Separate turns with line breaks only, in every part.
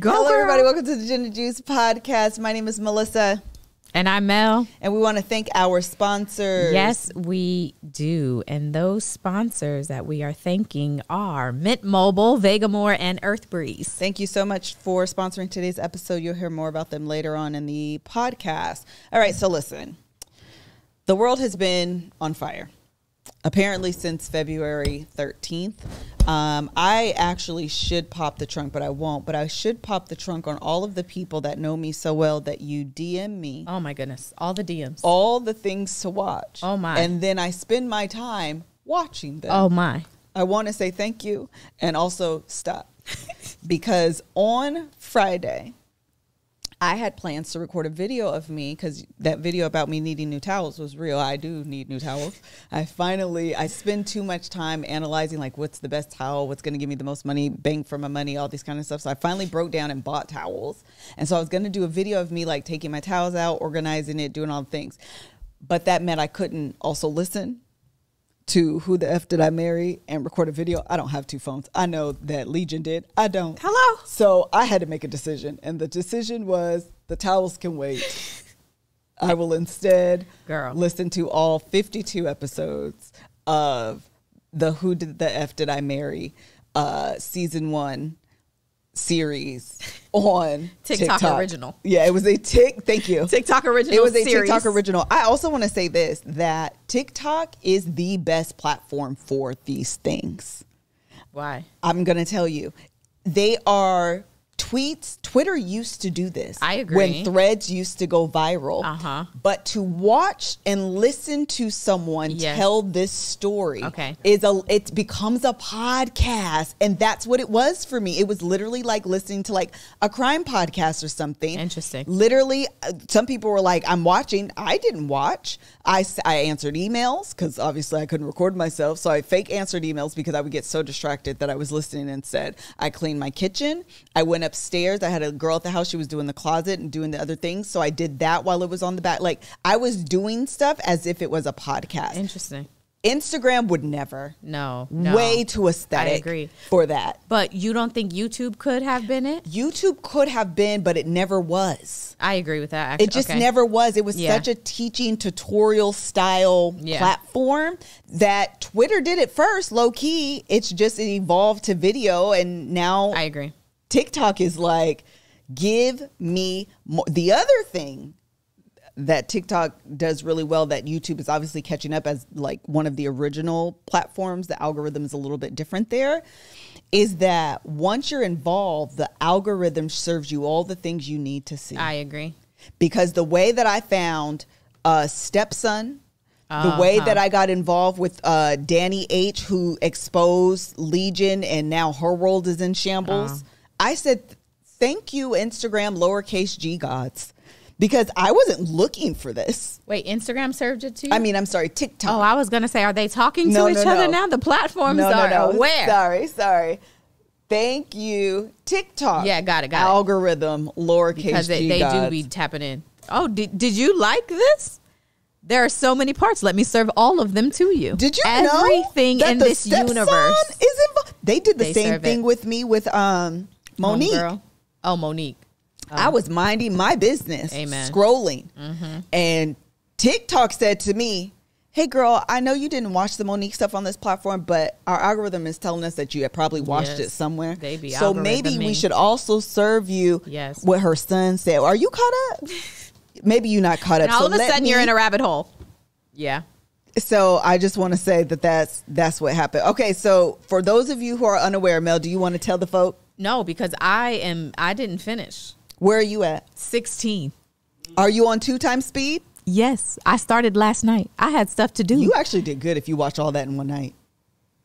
Hello, everybody. Welcome to the Gin and Juice podcast. My name is Melissa.
And I'm Mel.
And we want to thank our sponsors.
Yes, we do. And those sponsors that we are thanking are Mint Mobile, Vegamore, and Earth Breeze.
Thank you so much for sponsoring today's episode. You'll hear more about them later on in the podcast. All right, so listen. The world has been on fire. Apparently since February 13th. I actually should pop the trunk, but I won't. But I should pop the trunk on all of the people that know me so well that you DM me.
Oh, my goodness. All the DMs.
All the things to watch.
Oh, my.
And then I spend my time watching them.
Oh, my.
I want to say thank you and also stop. Because on Friday, I had plans to record a video of me because that video about me needing new towels was real. I do need new towels. I spend too much time analyzing like what's the best towel, what's going to give me the most money, bang for my money, all these kind of stuff. So I finally broke down and bought towels. And so I was going to do a video of me like taking my towels out, organizing it, doing all the things. But that meant I couldn't also listen to Who the F Did I Marry and record a video. I don't have two phones. I know that Legion did. I don't.
Hello.
So I had to make a decision. And the decision was the towels can wait. I will instead listen to all 52 episodes of the Who Did the F Did I Marry season 1 series on TikTok
original.
Yeah, it was a thank you.
TikTok original.
It was a
series.
TikTok original. I also want to say this, that TikTok is the best platform for these things.
Why?
I'm going to tell you. They are tweets. Twitter used to do this.
I agree.
When threads used to go viral. But to watch and listen to someone tell this story it becomes a podcast. And that's what it was for me. It was literally like listening to like a crime podcast or something.
Interesting.
Literally, some people were like, I'm watching. I didn't watch. I answered emails because obviously I couldn't record myself. So I fake answered emails because I would get so distracted that I was listening instead. I cleaned my kitchen. I went upstairs. I had a girl at the house. She was doing the closet and doing the other things. So I did that while it was on the back. Like I was doing stuff as if it was a podcast.
Interesting.
Instagram would never.
No.
Way too aesthetic.
I agree.
For that.
But you don't think YouTube could have been it?
YouTube could have been, but it never was.
I agree with that. Actually.
It just never was. It was such a teaching tutorial style platform that Twitter did it first, low key. It evolved to video, and now
I agree.
TikTok is like, give me more. The other thing that TikTok does really well that YouTube is obviously catching up as like one of the original platforms, the algorithm is a little bit different there, is that once you're involved, the algorithm serves you all the things you need to see.
I agree.
Because the way that I found Stepson, the way that I got involved with Danny H, who exposed Legion and now her world is in shambles, I said, thank you, Instagram, lowercase g gods. Because I wasn't looking for this.
Wait, Instagram served it to you?
I mean, I'm sorry, TikTok.
Oh, I was going to say, are they talking to each other now? The platforms are aware.
Sorry. Thank you, TikTok.
Yeah, got it.
Algorithm, lowercase
because
g
they
gods.
do be tapping in. Oh, did you like this? There are so many parts. Let me serve all of them to you.
Did you
know everything in this universe
is involved? They did the same thing with me with Monique.
Oh, Monique.
I was minding my business,
Amen.
Scrolling. And TikTok said to me, hey, girl, I know you didn't watch the Monique stuff on this platform, but our algorithm is telling us that you had probably watched it somewhere. So maybe we should also serve you what her son said. Are you caught up? Maybe you're not caught up.
And all of a sudden you're in a rabbit hole. Yeah.
So I just want to say that that's what happened. Okay, so for those of you who are unaware, Mel, do you want to tell the folk?
No, because I didn't finish.
Where are you at?
16.
Are you on 2 times speed?
Yes, I started last night. I had stuff to do.
You actually did good if you watched all that in one night.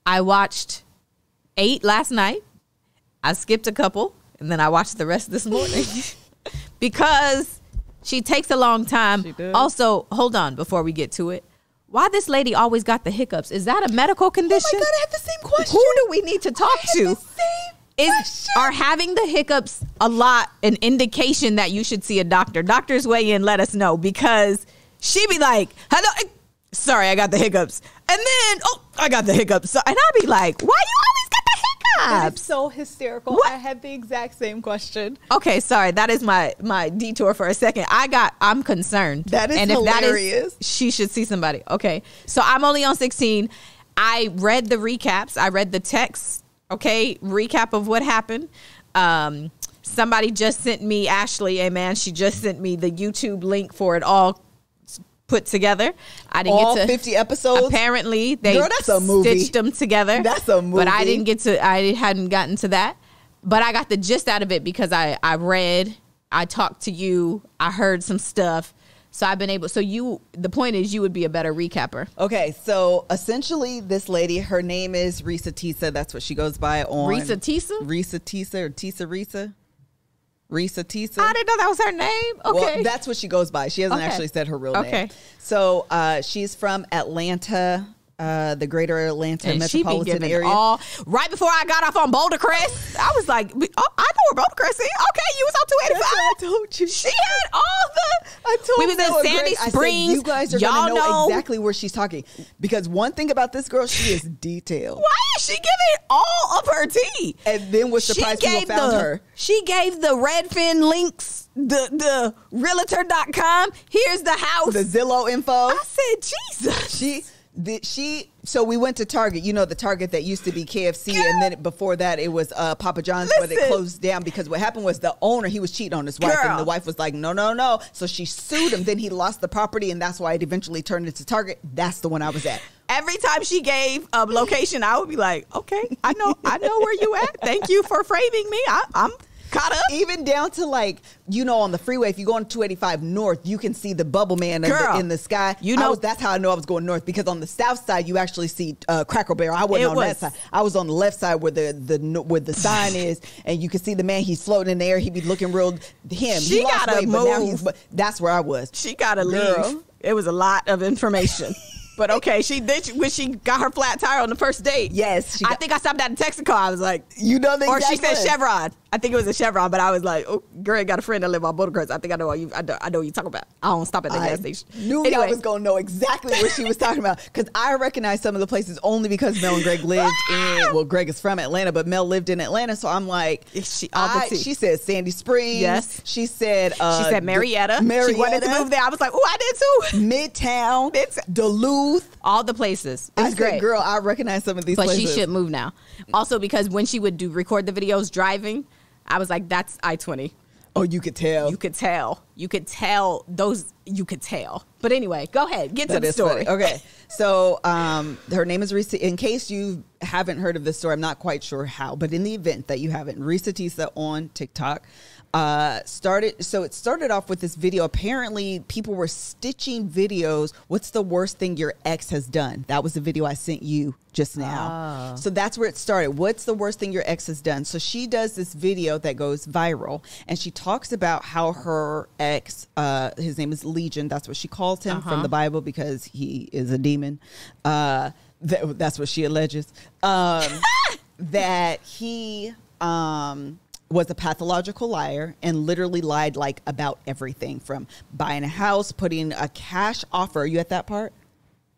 I watched 8 last night. I skipped a couple, and then I watched the rest this morning. Because she takes a long time.
She does.
Also, hold on before we get to it. Why this lady always got the hiccups? Is that a medical condition?
Oh my God, I had the same question.
Who do we need to talk to? Are having the hiccups a lot an indication that you should see a doctor? Doctors weigh in, let us know, because she be like, hello, sorry, I got the hiccups. And then, I got the hiccups. So, and I'll be like, why you always got the
That is so hysterical.
What?
I had the exact same question.
Okay, sorry. That is my detour for a second. I'm concerned.
That is
and
hilarious.
If that is, she should see somebody. Okay, so I'm only on 16. I read the recaps. I read the text. Okay, recap of what happened. Somebody just sent me, Ashley, she just sent me the YouTube link for it all put together. I didn't
all
get to
50 episodes.
Apparently, they
Girl, that's a movie.
Stitched them together.
That's a movie.
But I hadn't gotten to that. But I got the gist out of it because I read, I talked to you, I heard some stuff. So I've been able. So the point is, you would be a better recapper.
Okay, so essentially, this lady, her name is Risa Tisa. That's what she goes by on
Risa Tisa.
Risa Tisa or Tisa Risa. Risa Tisa.
I didn't know that was her name. Okay,
well, that's what she goes by. She hasn't actually said her real name.
Okay,
so she's from Atlanta. The greater Atlanta
and
metropolitan area.
Right before I got off on Boulder Crest, I was like, oh, I know where Boulder Crest is. Okay, you was on 285.
I told you.
She had all the.
I told
we was in Sandy
Greg,
Springs.
I said, you guys are going to know exactly where she's talking. Because one thing about this girl, she is detailed.
Why is she giving all of her tea?
And then was surprised people found her.
She gave the Redfin links, the realtor.com. Here's the house.
The Zillow info.
I said, Jesus.
So we went to Target, the Target that used to be KFC, and then before that it was Papa John's, but it closed down because what happened was the owner, he was cheating on his wife, and the wife was like, no. So she sued him. Then he lost the property, and that's why it eventually turned into Target. That's the one I was at.
Every time she gave a location, I would be like, okay, I know where you at. Thank you for framing me. I'm caught up.
Even down to on the freeway, if you go on 285 north, you can see the bubble man in the sky. That's how I know I was going north, because on the south side, you actually see Cracker Barrel. I wasn't on that side. I was on the left side where the sign is, and you can see the man. He's floating in the air. He be looking real.
She gotta move.
But that's where I was.
She gotta leave. It was a lot of information. But okay, when she got her flat tire on the first date.
Yes.
I think I stopped at a Texaco. I was like,
or
she said Chevron. I think it was a Chevron, but I was like, oh, girl, I got a friend that live on Boulder Crest. I think I know what you talking about. I don't stop at the gas station.
I was going to know exactly what she was talking about, because I recognize some of the places only because Mel and Greg lived Greg is from Atlanta, but Mel lived in Atlanta. So I'm like, she said Sandy Springs.
Yes.
She said
Marietta. She wanted to move there. I was like, oh, I did too.
Midtown, Duluth.
All the places. It was great.
Girl, I recognize some of these places.
But she should move now. Also, because when she would record the videos driving, I was like, that's I-20.
Oh, you could tell.
You could tell. But anyway, go ahead. Get to the story.
Funny. Okay. So her name is Risa. In case you haven't heard of this story, I'm not quite sure how, but in the event that you haven't, Risa Tisa on TikTok it started off with this video. Apparently people were stitching videos. What's the worst thing your ex has done? That was the video I sent you just now. So that's where it started. What's the worst thing your ex has done? So she does this video that goes viral, and she talks about how her ex, his name is Legion. That's what she calls him from the Bible, because he is a demon. That's what she alleges. That he was a pathological liar and literally lied about everything, from buying a house, putting a cash offer. Are you at that part?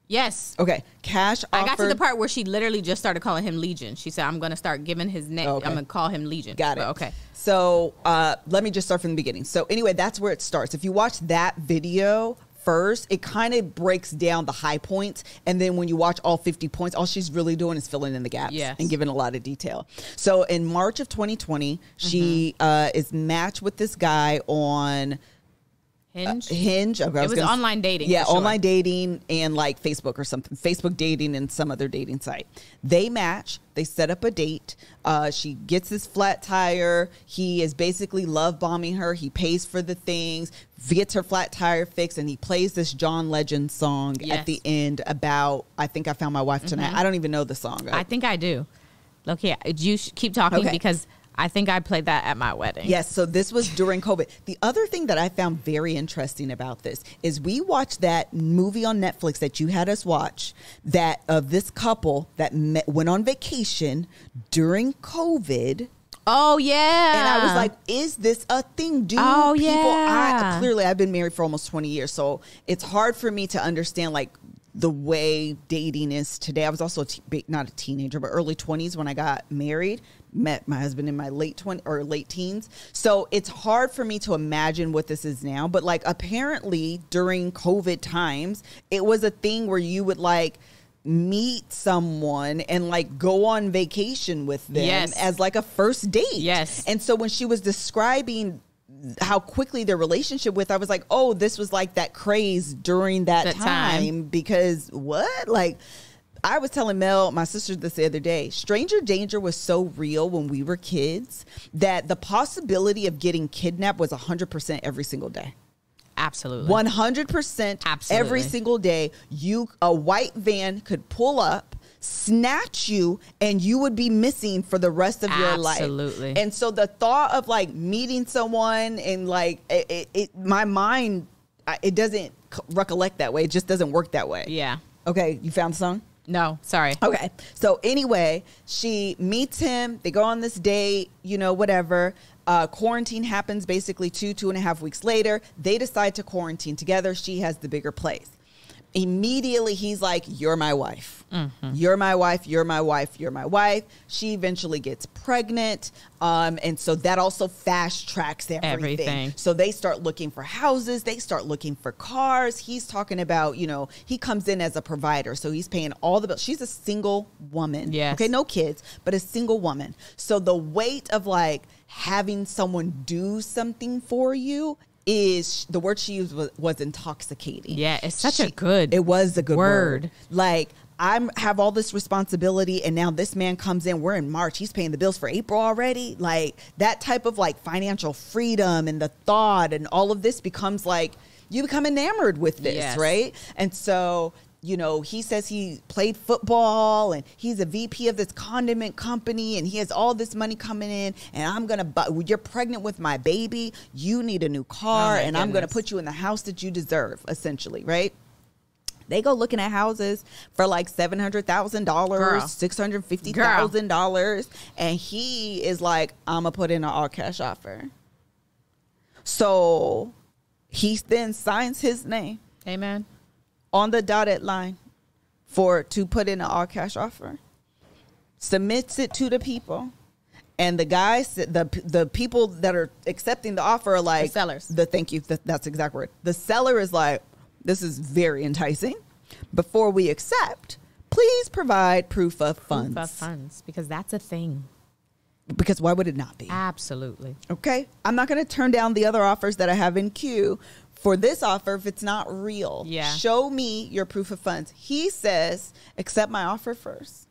Yes.
Okay. Cash offer.
I got to the part where she literally just started calling him Legion. She said, I'm going to start giving his name.
Okay.
I'm going to call him Legion.
Got it.
Okay.
So let me just start from the beginning. So anyway, that's where it starts. If you watch that video first, it kind of breaks down the high points, and then when you watch all 50 points, all she's really doing is filling in the gaps and giving a lot of detail. So in March of 2020, she is matched with this guy on Hinge. Okay,
it was online dating.
Yeah, online dating and Facebook or something. Facebook dating and some other dating site. They match. They set up a date. She gets this flat tire. He is basically love bombing her. He pays for the things, gets her flat tire fixed, and he plays this John Legend song at the end about, I think I found my wife tonight. I don't even know the song.
I think I do. Look, you keep talking because I think I played that at my wedding.
Yes, so this was during COVID. The other thing that I found very interesting about this is we watched that movie on Netflix that you had us watch, that of this couple that went on vacation during COVID.
Oh, yeah.
And I was like, is this a thing? Clearly, I've been married for almost 20 years, so it's hard for me to understand, the way dating is today. I was also not a teenager, but early 20s when I got married. Met my husband in my late 20s or late teens. So it's hard for me to imagine what this is now. But like apparently during COVID times, it was a thing where you would like meet someone and like go on vacation with them as like a first date.
Yes.
And so when she was describing how quickly their relationship with, I was like, oh, this was like that craze during that time. Because what? Like, I was telling Mel, my sister, this the other day, stranger danger was so real when we were kids that the possibility of getting kidnapped was 100% every single day.
Absolutely.
100% every single day. A white van could pull up, snatch you, and you would be missing for the rest of your life.
Absolutely.
And so the thought of like meeting someone and like my mind, it doesn't recollect that way. It just doesn't work that way.
Yeah.
Okay. You found the song?
No, sorry.
Okay. So anyway, she meets him. They go on this date, whatever. Quarantine happens basically 2.5 weeks later. They decide to quarantine together. She has the bigger place. Immediately, he's like, you're my wife. Mm-hmm. You're my wife. You're my wife. You're my wife. She eventually gets pregnant. And so that also fast tracks everything. So they start looking for houses. They start looking for cars. He's talking about, he comes in as a provider. So he's paying all the bills. She's a single woman.
Yes.
Okay. No kids, but a single woman. So the weight of like having someone do something for you is, the word she used was intoxicating.
Yeah, it's such a good
It was a good word.
word.
Like, I have all this responsibility, and now this man comes in. We're in March. He's paying the bills for April already. Like, that type of like financial freedom and the thought and all of this becomes like, you become enamored with this, right? And so, he says he played football and he's a VP of this condiment company and he has all this money coming in, and you're pregnant with my baby. You need a new car, and I'm going to put you in the house that you deserve, essentially, right? They go looking at houses for like $700,000, $650,000. And he is like, I'm going to put in an all cash offer. So he then signs his name.
Amen.
On the dotted line to put in an all cash offer, submits it to the people, and the guys, the people that are accepting the offer are like,
the sellers.
Thank you. That's the exact word. The seller is like, this is very enticing. Before we accept, please provide proof of funds.
Proof of funds, because that's a thing.
Because why would it not be?
Absolutely.
Okay. I'm not going to turn down the other offers that I have in queue for this offer if it's not real.
Yeah.
Show me your proof of funds. He says, accept my offer first.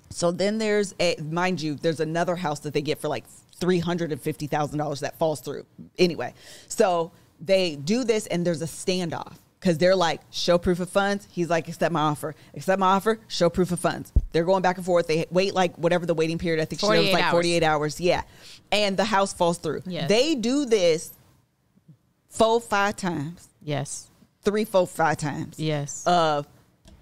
So then there's there's another house that they get for like $350,000 that falls through. Anyway, so they do this and there's a standoff because they're like, show proof of funds. He's like, accept my offer. Accept my offer. Show proof of funds. They're going back and forth. They wait like whatever the waiting period. I think she was like 48 hours. Yeah. And the house falls through.
Yes.
They do this 4-5 times.
Yes.
3-4-5 times.
Yes.
Of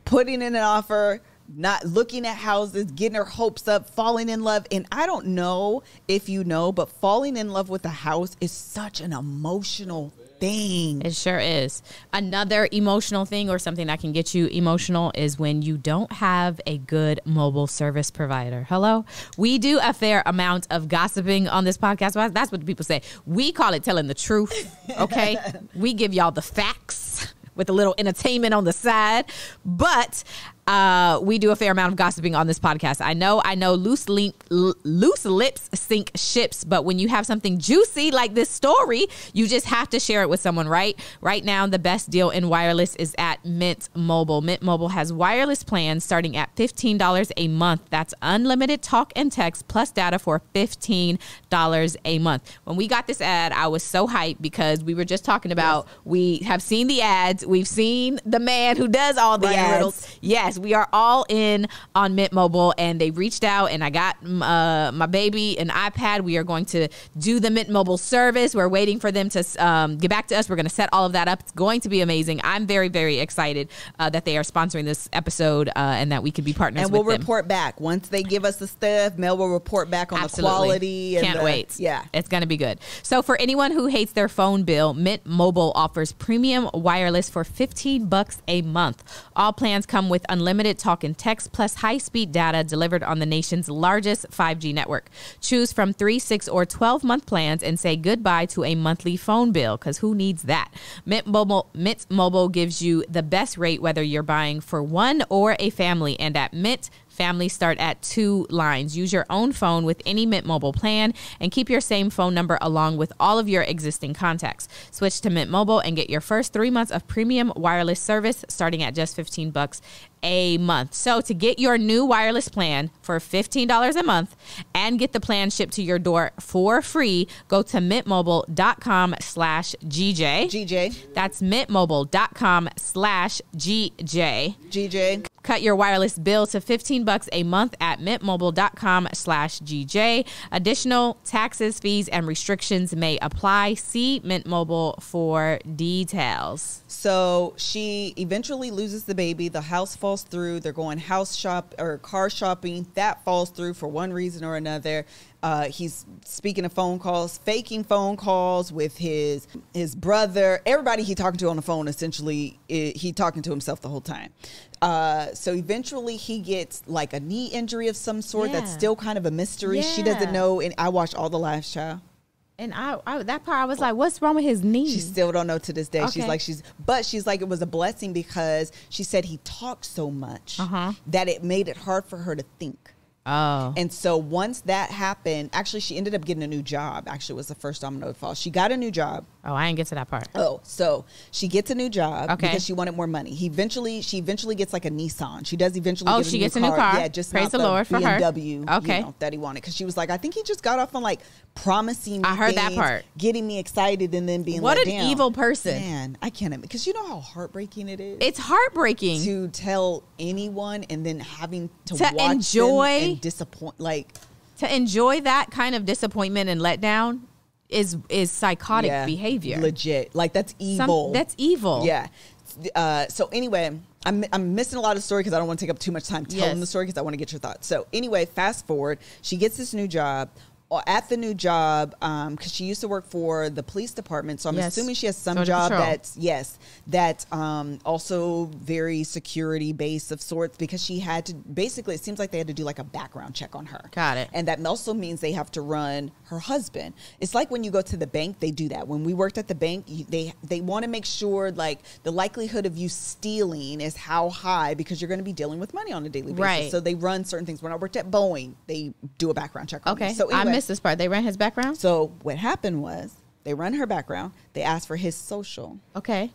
putting in an offer, not looking at houses, getting her hopes up, falling in love. And I don't know if you know, but falling in love with a house is such an emotional thing.
It sure is. Another emotional thing, or something that can get you emotional, is when you don't have a good mobile service provider. Hello? We do a fair amount of gossiping on this podcast. Well, that's what people say. We call it telling the truth. Okay? We give y'all the facts with a little entertainment on the side. But we do a fair amount of gossiping on this podcast. I know loose lips sink ships, but when you have something juicy like this story, you just have to share it with someone, right? Right now, the best deal in wireless is at Mint Mobile. Mint Mobile has wireless plans starting at $15 a month. That's unlimited talk and text plus data for $15 a month. When we got this ad, I was so hyped because we were just talking about, we have seen the ads. We've seen the man who does all the ads.
Reynolds.
Yes. yes, we are all in on Mint Mobile, and they reached out, and I got my baby an iPad. We are going to do the Mint Mobile service. We're waiting for them to get back to us. We're going to set all of that up. It's going to be amazing. I'm very, very excited that they are sponsoring this episode and that we could be partners with them.
And we'll report back. Once they give us the stuff, Mel will report back on the quality.
Can't wait.
Yeah.
It's going to be good. So for anyone who hates their phone bill, Mint Mobile offers premium wireless for $15 a month. All plans come with unlimited talk and text plus high-speed data delivered on the nation's largest 5G network. Choose from 3, 6, or 12-month plans and say goodbye to a monthly phone bill, because who needs that? Mint Mobile gives you the best rate whether you're buying for one or a family, and at Mint, families start at 2 lines. Use your own phone with any Mint Mobile plan and keep your same phone number along with all of your existing contacts. Switch to Mint Mobile and get your first 3 months of premium wireless service starting at just $15 a month. So to get your new wireless plan for $15 a month and get the plan shipped to your door for free, go to mintmobile.com/GJ.
GJ.
That's mintmobile.com/GJ.
GJ.
Cut your wireless bill to $15 a month at mintmobile.com/GJ. Additional taxes, fees, and restrictions may apply. See Mint Mobile for details.
So she eventually loses the baby. The house falls through. They're going house shop or car shopping. That falls through for one reason or another. He's speaking of phone calls, faking phone calls with his brother. Everybody he talking to on the phone, essentially, he talking to himself the whole time. So eventually he gets like a knee injury of some sort. That's still kind of a mystery. She doesn't know. And I watched all the lives, child.
And I that part, I was like, what's wrong with his knee?
She still don't know to this day.
Okay.
She's like, it was a blessing because she said he talked so much that it made it hard for her to think.
Oh.
And so once that happened, actually, she ended up getting a new job. Actually, was the first domino to fall. She got a new job.
Oh, I didn't get to that part.
Oh, so she gets a new job
because
she wanted more money. She eventually gets like a Nissan. She does eventually.
Oh, she gets a new car.
Yeah, just
praise
not
the Lord for
BMW,
her. Okay,
that he wanted, because she was like, I think he just got off on like promising me
I heard
things,
that part,
getting me excited, and then being
what
let
an
down.
evil person.
Man, I can't, because you know how heartbreaking it is.
It's heartbreaking
to tell anyone and then having to watch
enjoy
them and disappoint,
to enjoy that kind of disappointment and letdown. Is psychotic behavior.
Legit. Like, that's evil.
That's evil.
Yeah. So anyway, I'm missing a lot of the story because I don't want to take up too much time telling the story because I want to get your thoughts. So anyway, fast forward. She gets this new job. At the new job, because she used to work for the police department, so I'm assuming she has some job that's also very security based of sorts, because she had to, basically, it seems like they had to do like a background check on her.
Got it.
And that also means they have to run her husband. It's like when you go to the bank, they do that. When we worked at the bank, they want to make sure like the likelihood of you stealing is how high, because you're going to be dealing with money on a daily basis. Right. So they run certain things. When I worked at Boeing, they do a background check on me. So anyway,
I missed this part. They ran his background?
So what happened was they run her background. They asked for his social.
Okay.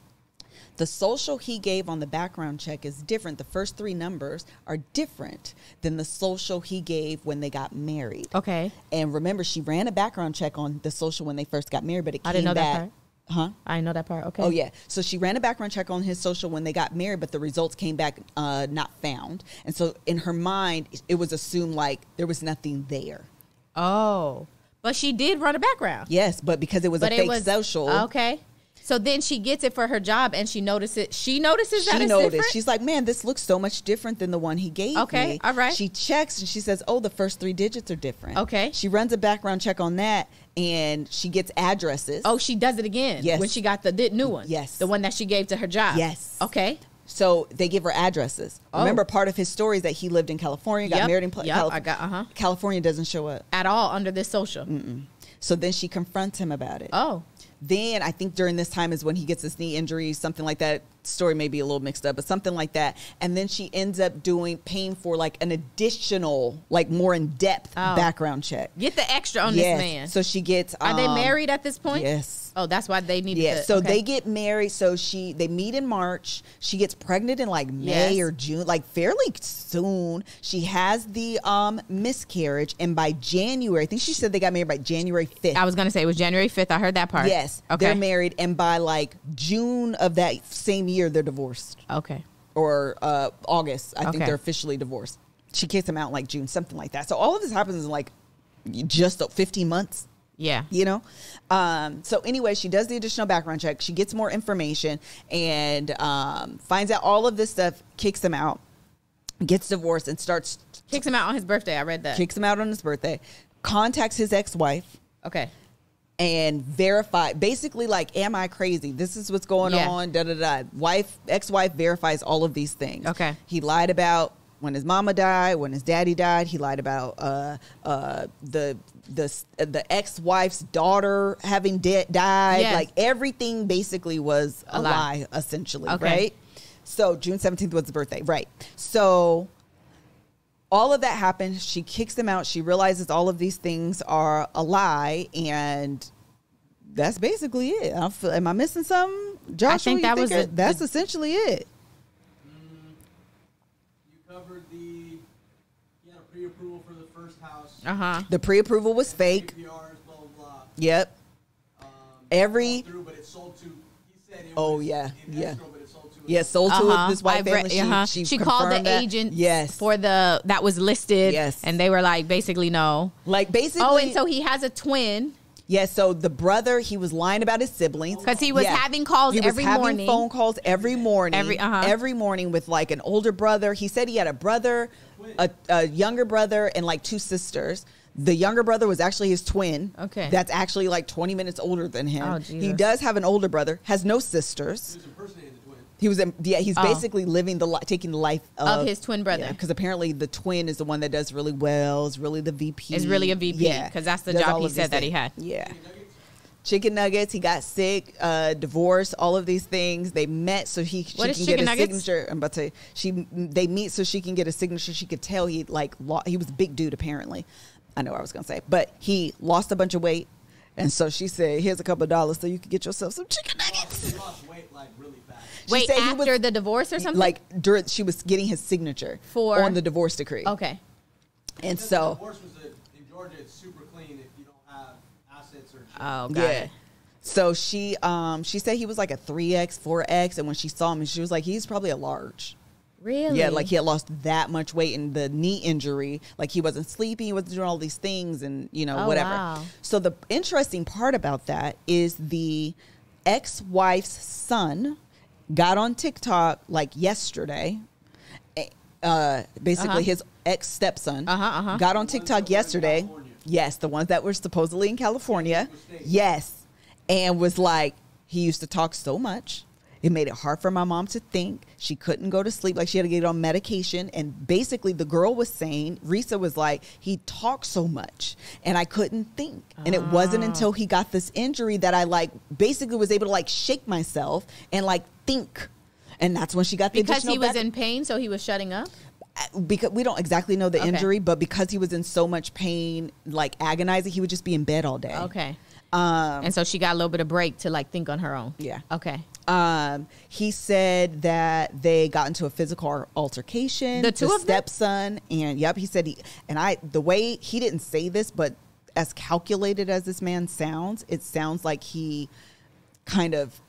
The social he gave on the background check is different. The first 3 numbers are different than the social he gave when they got married.
Okay.
And remember, she ran a background check on the social when they first got married, but it came back.
I didn't know that part.
Huh?
I didn't know that part. Okay.
Oh, yeah. So she ran a background check on his social when they got married, but the results came back not found. And so in her mind, it was assumed like there was nothing there.
Oh. But she did run a background.
Yes, but because it was a fake social.
Okay. So then she gets it for her job, and she notices. She notices that it's different.
She's like, man, this looks so much different than the one he gave me.
Okay, all right.
She checks and she says, oh, the first 3 digits are different.
Okay.
She runs a background check on that, and she gets addresses.
Oh, she does it again.
Yes.
When she got the new one.
Yes.
The one that she gave to her job.
Yes.
Okay.
So they give her addresses.
Oh.
Remember, part of his story is that he lived in California, got married in California. California doesn't show up
at all under this social.
Mm-mm. So then she confronts him about it.
Oh.
Then I think during this time is when he gets his knee injury, something like that. Story may be a little mixed up, but something like that. And then she ends up paying for like an additional, like more in-depth background check.
Get the extra on this man.
So she gets.
Are they married at this point?
Yes.
Oh, that's why they needed.
Yeah. So they get married. So they meet in March. She gets pregnant in like May or June, like fairly soon. She has the miscarriage, and by January, I think she said they got married by January 5th.
I was gonna say it was January 5th. I heard that part.
Yes. Okay. They're married, and by like June of that same year, they're divorced.
Okay.
or August. I think
Okay.
they're officially divorced. She kicks him out in like June, something like that. So all of this happens in like just 15 months.
Yeah.
You know? So anyway, she does the additional background check. She gets more information and finds out all of this stuff, kicks him out, gets divorced, and
Kicks him out on his birthday. I read that.
kicks him out on his birthday, contacts his ex-wife,
Okay.
and verify, basically like, am I crazy? This is what's going
Yeah.
on, ex-wife verifies all of these things.
Okay.
He lied about when his mama died, when his daddy died. He lied about the ex-wife's daughter having died.
Yes.
Like everything basically was a lie, essentially,
Okay.
right? So June 17th was the birthday, right? So all of that happened. She kicks him out. She realizes all of these things are a lie, and that's basically it. Am I missing something, Joshua?
I think that was
that's essentially it.
Covered he had a pre-approval for the first house.
The pre-approval was fake.
APRs, blah, blah, blah.
Yep.
Through, but it sold to, he said it
Oh,
was
yeah,
in
yeah.
escrow, but it sold to
Yeah, sold to this white family.
She called the
confirmed that.
agent
Yes.
for that was listed.
Yes.
And they were like, basically, no.
Like basically.
Oh, and so he has a twin.
Yeah, so the brother, he was lying about his siblings.
Because he was having calls every morning.
He was having phone calls every morning. Every morning with like an older brother. He said he had a brother, a younger brother, and like 2 sisters. The younger brother was actually his twin.
Okay.
That's actually like 20 minutes older than him.
Oh, Jesus.
He does have an older brother, has no sisters.
He was impersonating the twin.
He's basically living taking the life
Of his twin brother.
Because apparently the twin is the one that does really well, is really the VP.
Is really a VP.
Yeah.
Because that's the
Does
job
all
he
of these
said that he
things.
had.
Yeah. Chicken nuggets. He got sick, divorced, all of these things. They met so she can get a signature. I'm about to say, they meet so she can get a signature. She could tell he he was a big dude apparently. I know what I was gonna say, but he lost a bunch of weight, and so she said, "Here's a couple of dollars so you can get yourself some chicken nuggets."
He lost weight like really fast.
Wait, after the divorce or something?
Like she was getting his signature on the divorce decree.
Okay.
And
The
so
divorce was in Georgia, it's super clean if you don't have assets or shit.
Oh, got
yeah.
it.
So she said he was like a 3X, 4X, and when she saw him, she was like, he's probably a large.
Really?
Yeah, like he had lost that much weight, and the knee injury, like he wasn't sleeping, he wasn't doing all these things, and whatever.
Wow.
So the interesting part about that is the ex-wife's son got on TikTok like yesterday. Basically, his ex-stepson got on TikTok yesterday. Yes, the ones that were supposedly in California. Yes, and was like, he used to talk so much. It made it hard for my mom to think. She couldn't go to sleep. Like she had to get on medication. And basically the girl was saying, Risa was like, he talked so much and I couldn't think. And it wasn't until he got this injury that I like basically was able to like shake myself and like think. And that's when she got the
Because he was
additional
in pain, so he was shutting up?
because we don't exactly know the
Okay.
injury, but because he was in so much pain, like agonizing, he would just be in bed all day.
Okay. And so she got a little bit of break to like think on her own.
Yeah.
Okay.
He said that they got into a physical altercation.
The two of them?
Stepson, and he said the way he didn't say this, but as calculated as this man sounds, it sounds like he kind of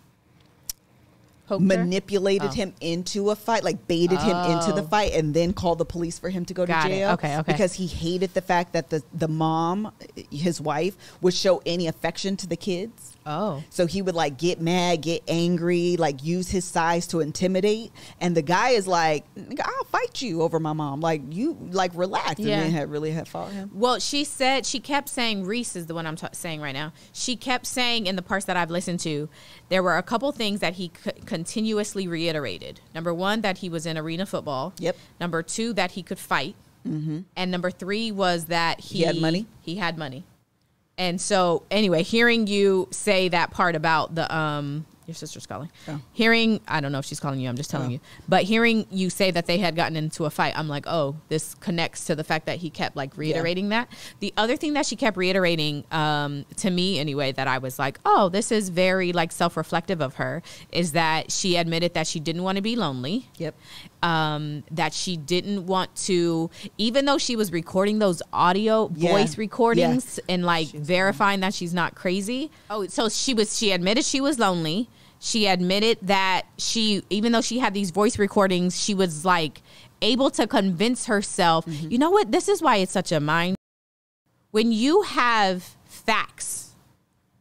Poked her?
manipulated him into a fight, like baited him into the fight, and then called the police for him to go
Got
to
it.
jail.
Okay.
Because he hated the fact that the mom, his wife, would show any affection to the kids.
Oh.
So he would like get mad, get angry, like use his size to intimidate. And the guy is like, I'll fight you over my mom. Like you like relax.
Yeah.
And then really had fought him.
Well, she kept saying, Reese is the one I'm saying right now. She kept saying in the parts that I've listened to, there were a couple things that he continuously reiterated. Number 1, that he was in arena football.
Yep.
Number 2, that he could fight. Mm-hmm. And number 3 was that he
had money.
He had money. And so, anyway, hearing you say that part about the your sister's calling. I don't know if she's calling you. I'm just telling you. But hearing you say that they had gotten into a fight, I'm like, oh, this connects to the fact that he kept like reiterating that. The other thing that she kept reiterating to me anyway, that I was like, oh, this is very like self-reflective of her, is that she admitted that she didn't want to be lonely.
Yep.
That she didn't want to, even though she was recording those audio voice recordings and like verifying that she's not crazy. Oh, so she admitted she was lonely. She admitted that even though she had these voice recordings, she was like able to convince herself, you know what? This is why it's such a mind. When you have facts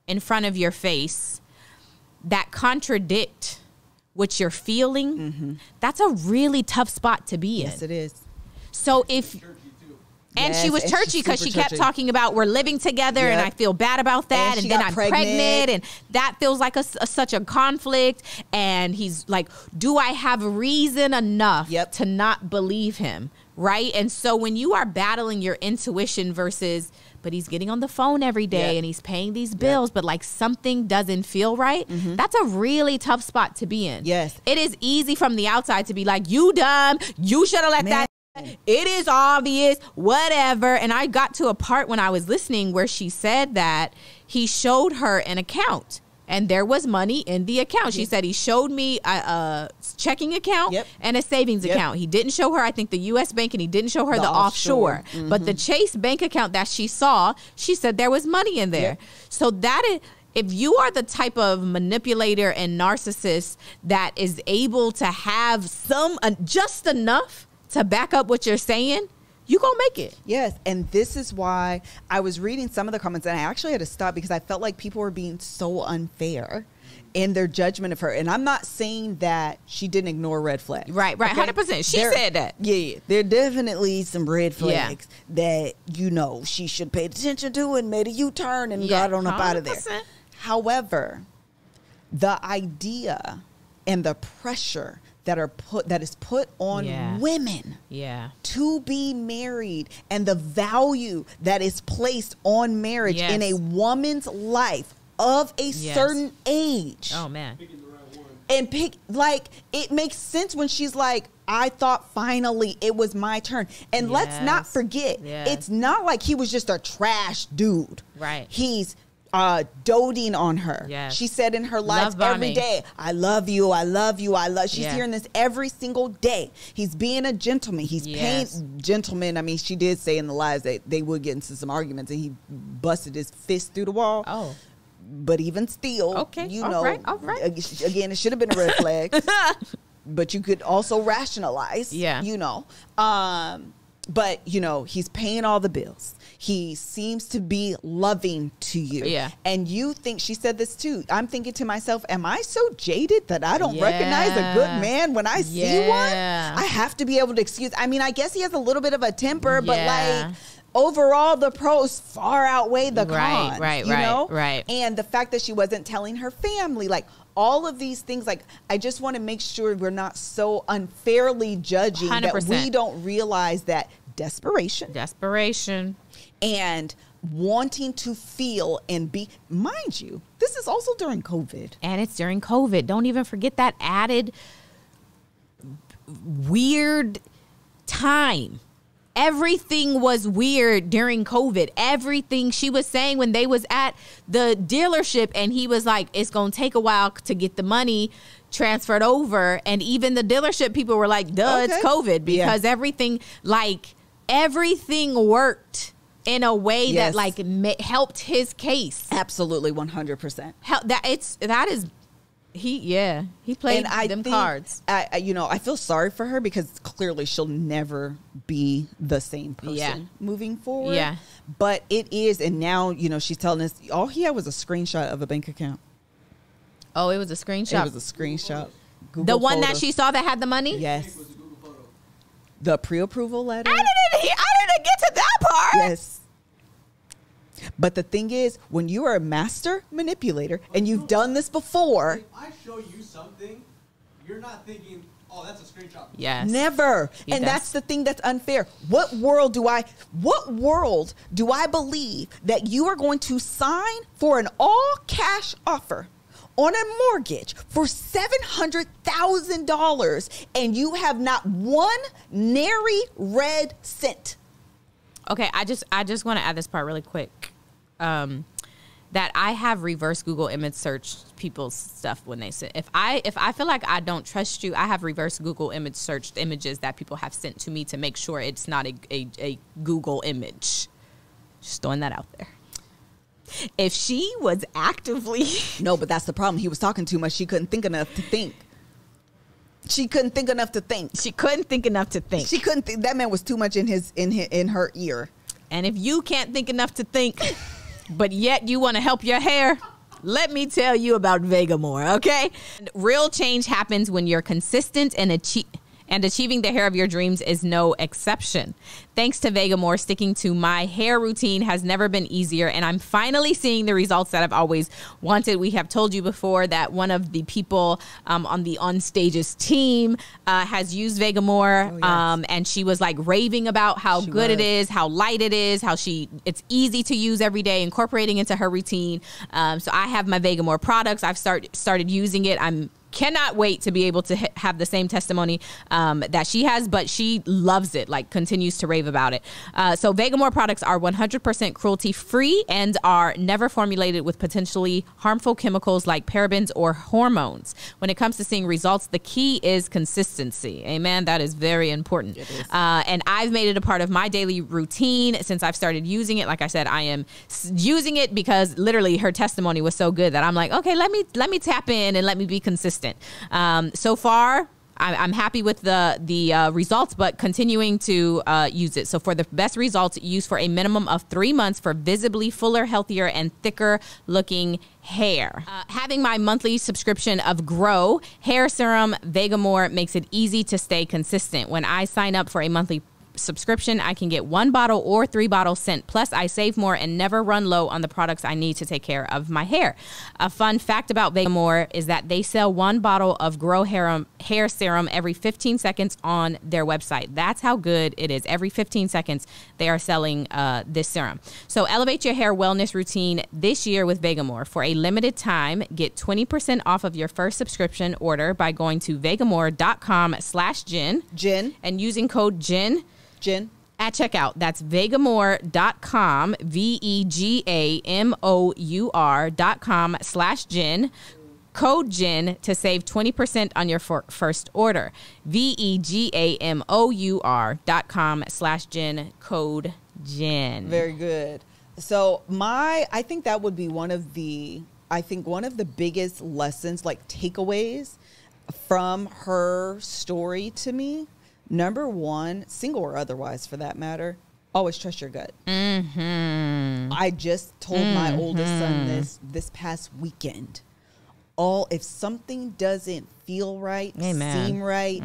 in front of your face that contradict what you're feeling, that's a really tough spot to be in.
Yes, it is.
So if... And
Yes,
she was
and
churchy
she's
because she
super
kept
churchy.
talking about we're living together and
Yep.
I feel bad about that.
And she
And then
got
I'm
pregnant.
and that feels like such a conflict. And he's like, do I have reason enough
Yep.
to not believe him? Right. And so when you are battling your intuition versus, but he's getting on the phone every day
Yep.
and he's paying these bills, but like something doesn't feel right. That's a really tough spot to be in.
Yes.
It is easy from the outside to be like, you dumb, you should have let
Man.
that. It is obvious, whatever. And I got to a part when I was listening where she said that he showed her an account and there was money in the account. She said he showed me a checking account
Yep.
and a savings
Yep.
account. He didn't show her, I think, the U.S. bank, and he didn't show her the offshore. But the Chase bank account that she saw, she said there was money in there.
Yep.
So that is... If you are the type of manipulator and narcissist that is able to have just enough to back up what you're saying, you gonna make it.
Yes, and this is why I was reading some of the comments, and I actually had to stop because I felt like people were being so unfair in their judgment of her. And I'm not saying that she didn't ignore red flags.
Right, 100%. She said that.
Yeah, there are definitely some red flags that, she should pay attention to and made a U-turn and got on up out of there.
100%.
However, the idea and the pressure that is put on women to be married and the value that is placed on marriage in a woman's life of a certain age.
Oh man.
And it makes sense when she's like, I thought finally it was my turn. And let's not forget, it's not like he was just a trash dude.
Right.
He's doting on her.
Yes.
She said in her life every day, I love you, I love you, I love. She's hearing this every single day. He's being a gentleman. He's paying gentlemen. I mean, she did say in the lives that they would get into some arguments and he busted his fist through the wall.
Oh.
But even still,
all right.
Again, it should have been a red flag. But you could also rationalize, but, he's paying all the bills. He seems to be loving to you.
Yeah.
And you think, she said this too, I'm thinking to myself, am I so jaded that I don't recognize a good man when I see one? I have to be able to excuse. I mean, I guess he has a little bit of a temper, but like overall the pros far outweigh the cons.
Right.
And the fact that she wasn't telling her family, like all of these things, like I just want to make sure we're not so unfairly judging
100%.
that we don't realize that desperation and wanting to feel and be, mind you, this is also during COVID.
And it's during COVID. Don't even forget that added weird time. Everything was weird during COVID. Everything she was saying when they was at the dealership and he was like, it's going to take a while to get the money transferred over. And even the dealership people were like, duh, it's COVID, because everything worked in a way that helped his case.
Absolutely. 100%.
He played them cards.
I feel sorry for her because clearly she'll never be the same person moving forward.
Yeah.
But it is, and now, she's telling us all he had was a screenshot of a bank account.
Oh, it was a screenshot.
It was a screenshot. Google
the one
photo.
that she saw that had the money?
Yes. The pre-approval letter.
I didn't get to that part.
Yes. But the thing is, when you are a master manipulator and you've done this before.
If I show you something, you're not thinking, oh, that's a screenshot.
Yes.
Never. And that's the thing that's unfair. What world do I believe that you are going to sign for an all cash offer on a mortgage for $700,000 and you have not one nary red cent?
Okay, I just want to add this part really quick. That I have reverse Google image search people's stuff when they send. If I feel like I don't trust you, I have reverse Google image searched images that people have sent to me to make sure it's not a Google image. Just throwing that out there. If she was actively...
No, but that's the problem. He was talking too much. She couldn't think enough to think. She couldn't think enough to think.
She couldn't think enough to think.
She couldn't think. That man was too much in her ear.
And if you can't think enough to think, but yet you want to help your hair, let me tell you about Vegamore, okay? Real change happens when you're consistent and achieving the hair of your dreams is no exception. Thanks to Vegamore, sticking to my hair routine has never been easier, and I'm finally seeing the results that I've always wanted. We have told you before that one of the people on the OnStage's team has used Vegamore, and she was like raving about how good it is, how light it is, how it's easy to use every day, incorporating into her routine. So I have my Vegamore products. I've started using it. Cannot wait to be able to have the same testimony that she has, but she loves it, like continues to rave about it. So Vegamore products are 100% cruelty free and are never formulated with potentially harmful chemicals like parabens or hormones. When it comes to seeing results, the key is consistency. Amen. That is very important. It is. And I've made it a part of my daily routine since I've started using it. Like I said, I am using it because literally her testimony was so good that I'm like, okay, let me tap in and let me be consistent. So far, I'm happy with the results, but continuing to use it. So for the best results, use for a minimum of 3 months for visibly fuller, healthier, and thicker looking hair. Having my monthly subscription of Grow Hair Serum Vegamore makes it easy to stay consistent. When I sign up for a monthly subscription, I can get 1 bottle or 3 bottles sent. Plus, I save more and never run low on the products I need to take care of my hair. A fun fact about Vegamore is that they sell 1 bottle of Grow Hair Serum every 15 seconds on their website. That's how good it is. Every 15 seconds, they are selling this serum. So elevate your hair wellness routine this year with Vegamore. For a limited time, get 20% off of your first subscription order by going to vegamore.com/Jen and using code Jen at checkout. That's vegamore.com, vegamor.com/Jen, code Jen to save 20% on your first order. vegamor.com/Jen, code Jen.
Very good. So I think that would be one of the biggest lessons, like takeaways from her story to me. Number one, single or otherwise for that matter, always trust your gut.
Mm-hmm.
I just told my oldest son this past weekend. If something doesn't feel right, seem right,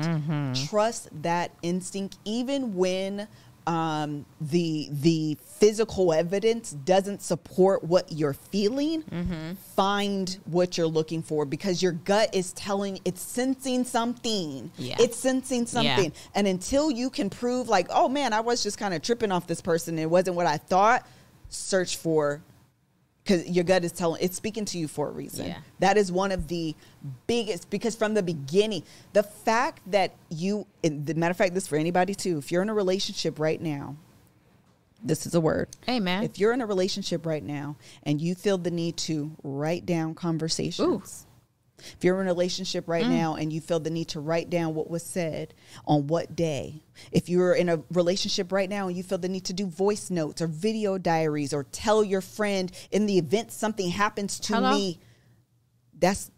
trust that instinct, even when the physical evidence doesn't support what you're feeling. Find what you're looking for, because your gut is it's sensing something. It's sensing something. And until you can prove like, oh man, I was just kind of tripping off this person, it wasn't what I thought, search for, because your gut is it's speaking to you for a reason. That is one of the biggest, because from the beginning, the fact that the matter of fact, this is for anybody too, if you're in a relationship right now, this is a word.
Amen.
If you're in a relationship right now and you feel the need to write down conversations, if you're in a relationship right now and you feel the need to write down what was said on what day, if you're in a relationship right now and you feel the need to do voice notes or video diaries or tell your friend in the event something happens to me, that's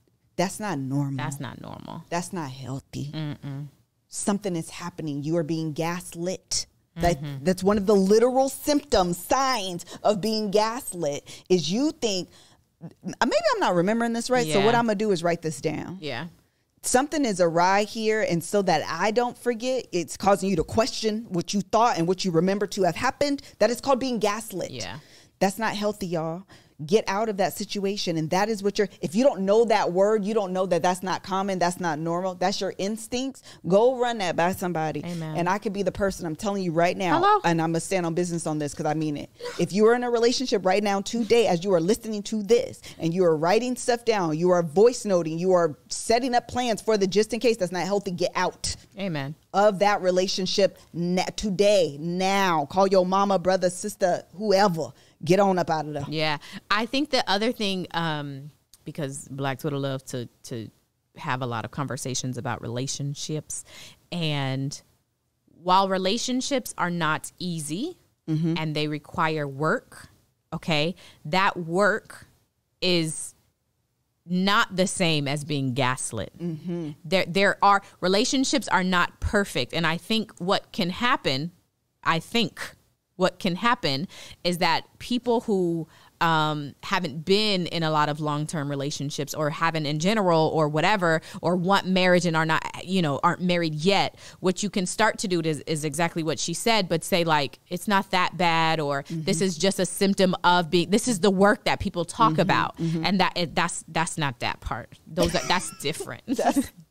not normal.
That's not normal. That's
not healthy. Something is happening. You are being gaslit. That's one of the literal symptoms, signs of being gaslit, is you think, maybe I'm not remembering this right, so what I'm going to do is write this down. Something is awry here, and so that I don't forget, it's causing you to question what you thought and what you remember to have happened. That is called being gaslit. That's not healthy, y'all. Get out of that situation. And that is what if you don't know that word, you don't know that that's not common, that's not normal, that's your instincts, go run that by somebody.
Amen.
And I could be the person, I'm telling you right now, and I'm going to stand on business on this because I mean it. If you are in a relationship right now today, as you are listening to this and you are writing stuff down, you are voice noting, you are setting up plans for the just in case that's not healthy, get out.
Amen.
Of that relationship today, now. Call your mama, brother, sister, whoever. Get on up out of there.
Yeah. I think the other thing, because Black Twitter love to have a lot of conversations about relationships. And while relationships are not easy and they require work, okay, that work is not the same as being gaslit. There are relationships are not perfect. And I think what can happen is that people who haven't been in a lot of long-term relationships or haven't in general or whatever, or want marriage and are not, aren't married yet, what you can start to do is exactly what she said, but say like, it's not that bad, or this is just a symptom of this is the work that people talk about. And that's not that part. That's different.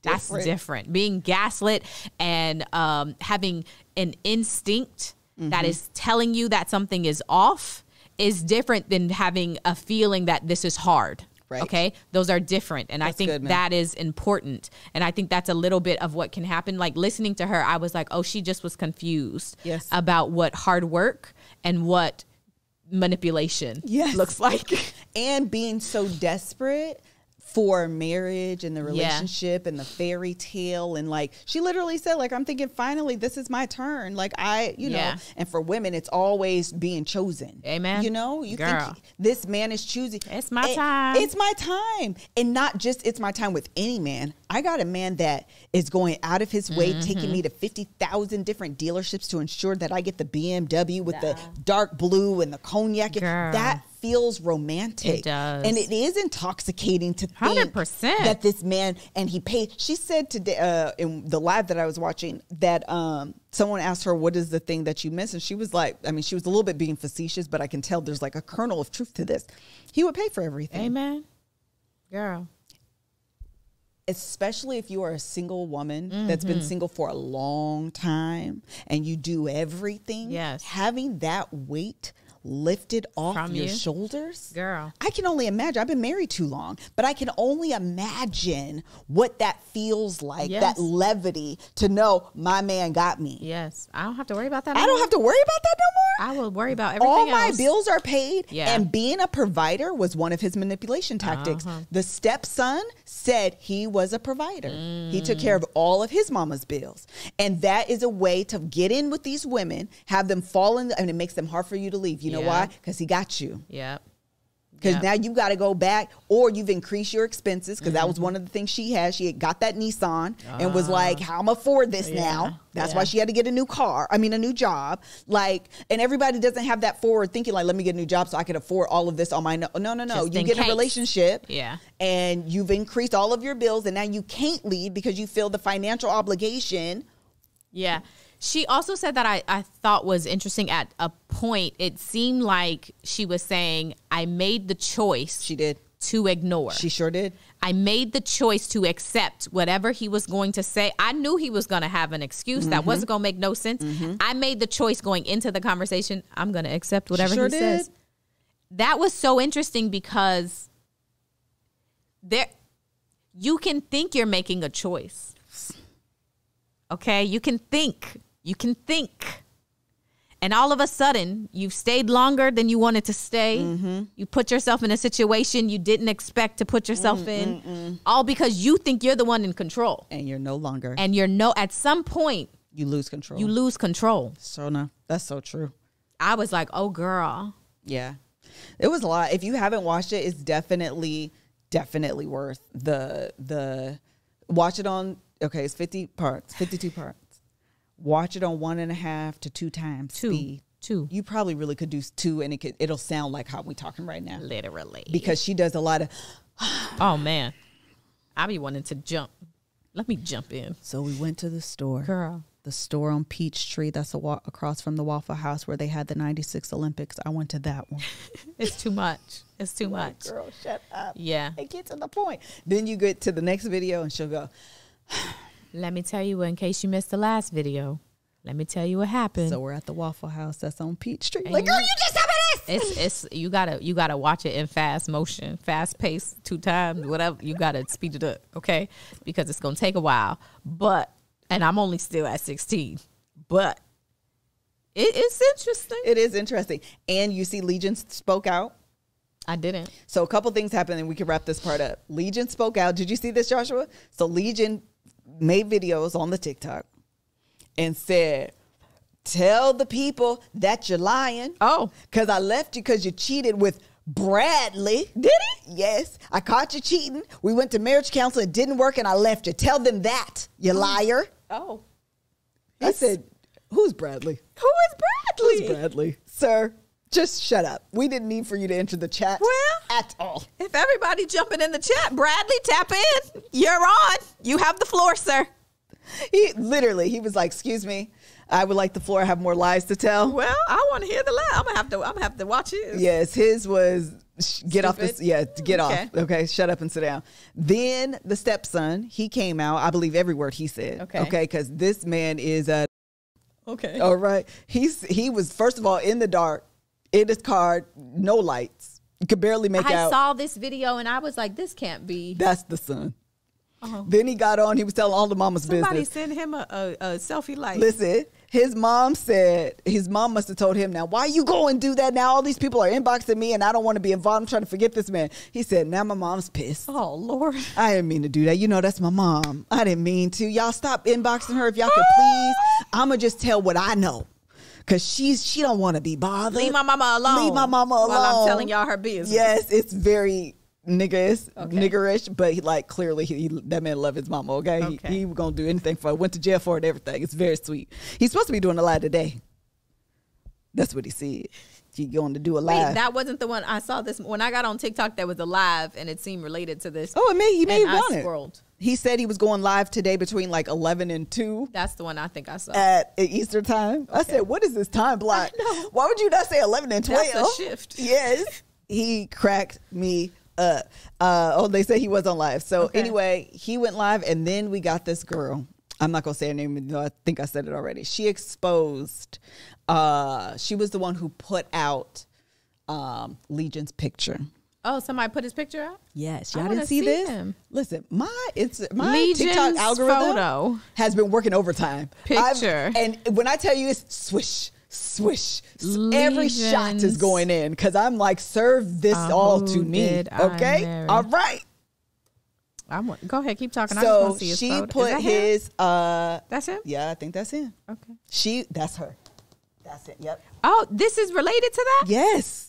That's different. Being gaslit and having an instinct that is telling you that something is off is different than having a feeling that this is hard. Right. Okay. Those are different. And I think good, that is important. And I think that's a little bit of what can happen. Like listening to her, I was like, oh, she just was confused about what hard work and what manipulation looks like.
And being so desperate for marriage and the relationship and the fairy tale. And like, she literally said, like, I'm thinking, finally, this is my turn. Like you know, and for women, it's always being chosen.
Amen.
You know, you think this man is choosing.
It's my time.
It's my time. And not just it's my time with any man. I got a man that is going out of his way, taking me to 50,000 different dealerships to ensure that I get the BMW with the dark blue and the cognac. That feels romantic.
It does.
And it is intoxicating to think
100%
that this man, and he paid. She said today in the live that I was watching that someone asked her, what is the thing that you miss? And she was like, I mean, she was a little bit being facetious, but I can tell there's like a kernel of truth to this. He would pay for everything.
Amen. Girl.
Especially if you are a single woman that's been single for a long time and you do everything.
Yes.
Having that weight lifted off from your shoulders.
Girl.
I can only imagine. I've been married too long, but I can only imagine what that feels like, that levity to know my man got me.
Yes. I don't have to worry about that.
I don't have to worry about that no more.
I will worry about everything
All my
else.
bills are paid. Yeah. And being a provider was one of his manipulation tactics. The stepson said he was a provider. He took care of all of his mama's bills. And that is a way to get in with these women, have them fall in, and it makes them hard for you to leave. You know why? Because he got you.
Yep.
Because now you got to go back, or you've increased your expenses, because that was one of the things she had. She had got that Nissan and was like, how am I afford this now? That's why she had to get a new job. Like, and everybody doesn't have that forward thinking, like, let me get a new job so I can afford all of this on my, no.
Just
you get in a relationship
and
you've increased all of your bills, and now you can't leave because you feel the financial obligation.
Yeah. She also said that I thought was interesting at a point. It seemed like she was saying, I made the choice.
She did.
To ignore.
She sure did.
I made the choice to accept whatever he was going to say. I knew he was going to have an excuse that wasn't going to make no sense. I made the choice going into the conversation. I'm going to accept whatever he says. That was so interesting because you can think you're making a choice. Okay, you can think. And all of a sudden, you've stayed longer than you wanted to stay. You put yourself in a situation you didn't expect to put yourself in, all because you think you're the one in control.
And you're no longer.
And at some point,
you lose control.
So
no, that's so true.
I was like, oh, girl.
Yeah, it was a lot. If you haven't watched it, it's definitely worth the watch it on. Okay, it's 52 parts. Watch it on 1.5 to 2 times speed.
2.
You probably really could do 2, and it'll sound like how we talking right now.
Literally.
Because she does a lot of.
Oh man, I be wanting to jump. Let me jump in.
So we went to the store,
girl.
The store on Peachtree. That's across from the Waffle House where they had the '96 Olympics. I went to that one.
It's too much. It's too much.
Girl, shut up.
Yeah.
It gets to the point. Then you get to the next video, and she'll go.
Let me tell you, in case you missed the last video, let me tell you what happened.
So we're at the Waffle House that's on Peachtree. Like, girl, you just tell me this.
It's you gotta watch it in fast motion, fast pace, 2 times, whatever. You gotta speed it up, okay? Because it's gonna take a while. And I'm only still at 16, but it's interesting.
It is interesting. And you see, Legion spoke out.
I didn't.
So a couple things happened, and we can wrap this part up. Legion spoke out. Did you see this, Joshua? So Legion made videos on the TikTok and said, tell the people that you're lying.
Oh.
Because I left you because you cheated with Bradley.
Did he?
Yes. I caught you cheating. We went to marriage counsel. It didn't work and I left you. Tell them that, you liar.
Oh.
I said, who's Bradley?
Who is Bradley?
Who's Bradley? Sir, just shut up. We didn't need for you to enter the chat at all.
If everybody jumping in the chat, Bradley, tap in. You're on. You have the floor, sir.
He was like, excuse me, I would like the floor. I have more lies to tell.
Well, I want to hear the lie. I'm gonna have to watch his.
Yes, his was get off this. Yeah, get
Okay.
off. Okay, shut up and sit down. Then the stepson, he came out. I believe every word he said.
Okay.
Because this man is a.
Okay.
All right. He was first of all in the dark, in his car, no lights. You could barely make
I
out.
saw this video and I was like, this can't be.
That's the son.
Oh.
Then he got on. He was telling all the mama's
Somebody
business.
send him a selfie light.
Listen, his mom said, his mom must have told him, now, why you go and do that now? All these people are inboxing me and I don't want to be involved. I'm trying to forget this man. He said, now my mom's pissed.
Oh, Lord.
I didn't mean to do that. You know, that's my mom. I didn't mean to. Y'all stop inboxing her if y'all could please. I'm going to just tell what I know. Because she don't want to be bothered.
Leave my mama alone.
Leave my mama alone.
While I'm telling y'all her business.
Yes, it's very niggerish, but clearly that man love his mama. Okay, he was gonna do anything for her. Went to jail for it. Everything. It's very sweet. He's supposed to be doing a lie today. That's what he said. He going to do a live.
Wait, that wasn't the one I saw. This when I got on TikTok. That was a live, and it seemed related to this.
Oh, he may have done
I
it.
scrolled.
He said he was going live today between like 11 and 2.
That's the one I think I saw.
At Eastern time. Okay. I said, what is this time block? Why would you not say 11 and 12?
That's a shift.
Yes. He cracked me up. They said he was on live. So anyway, he went live and then we got this girl. I'm not going to say her name, even though I think I said it already. She exposed, she was the one who put out Legion's picture.
Oh, somebody put his picture out?
Yes,
I
y'all
wanna
didn't see this?
him.
Listen, my
Legion's
TikTok algorithm
photo.
has been working overtime.
Picture.
And when I tell you it's swish, swish, every shot is
Legion's-
going in because I'm like, serve this all to
Who
me.
did I
Okay?
marry?
All right.
Go ahead, keep talking. I just want
So
to see his
she
photo.
put
Is that him?
his,
That's him?
yeah, I think that's him.
Okay.
That's her. That's it. Yep.
Oh, this is related to that?
Yes.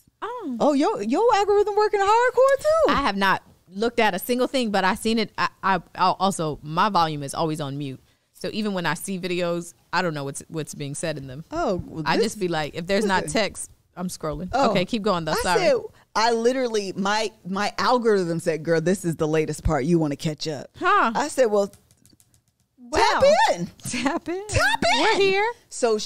Oh,
your algorithm working hardcore too.
I have not looked at a single thing, but I seen it. I also, my volume is always on mute. So even when I see videos, I don't know what's being said in them.
Oh, well,
I just be like, if there's not text, I'm scrolling.
Oh,
Okay, keep going though.
I
Sorry.
said, I literally, my algorithm said, girl, this is the latest part. You want to catch up.
Huh.
I said, well, tap in.
Tap in.
Tap in.
We're here.
So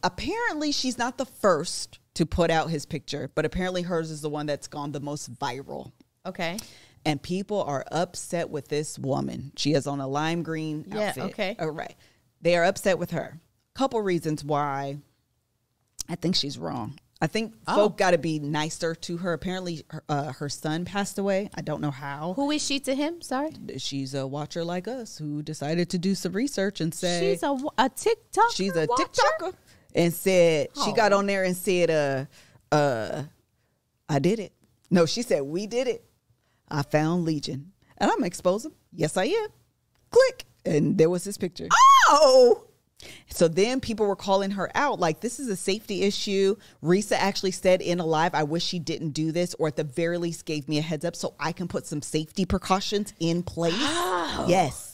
apparently she's not the first to put out his picture, but apparently hers is the one that's gone the most viral.
Okay.
And people are upset with this woman. She is on a lime green outfit.
Okay.
All right. They are upset with her. Couple reasons why I think she's wrong. I think folk got to be nicer to her. Apparently, her son passed away. I don't know how.
Who is she to him? Sorry.
She's a watcher like us who decided to do some research and say
She's a TikTok.
she's a TikToker and said she got on there and said, I did it. No, she said, we did it. I found Legion and I'm exposing. Yes, I am. Click. And there was his picture.
Oh.
So then people were calling her out like, this is a safety issue. Risa actually said in a live, I wish she didn't do this, or at the very least gave me a heads up so I can put some safety precautions in place. Oh. Yes.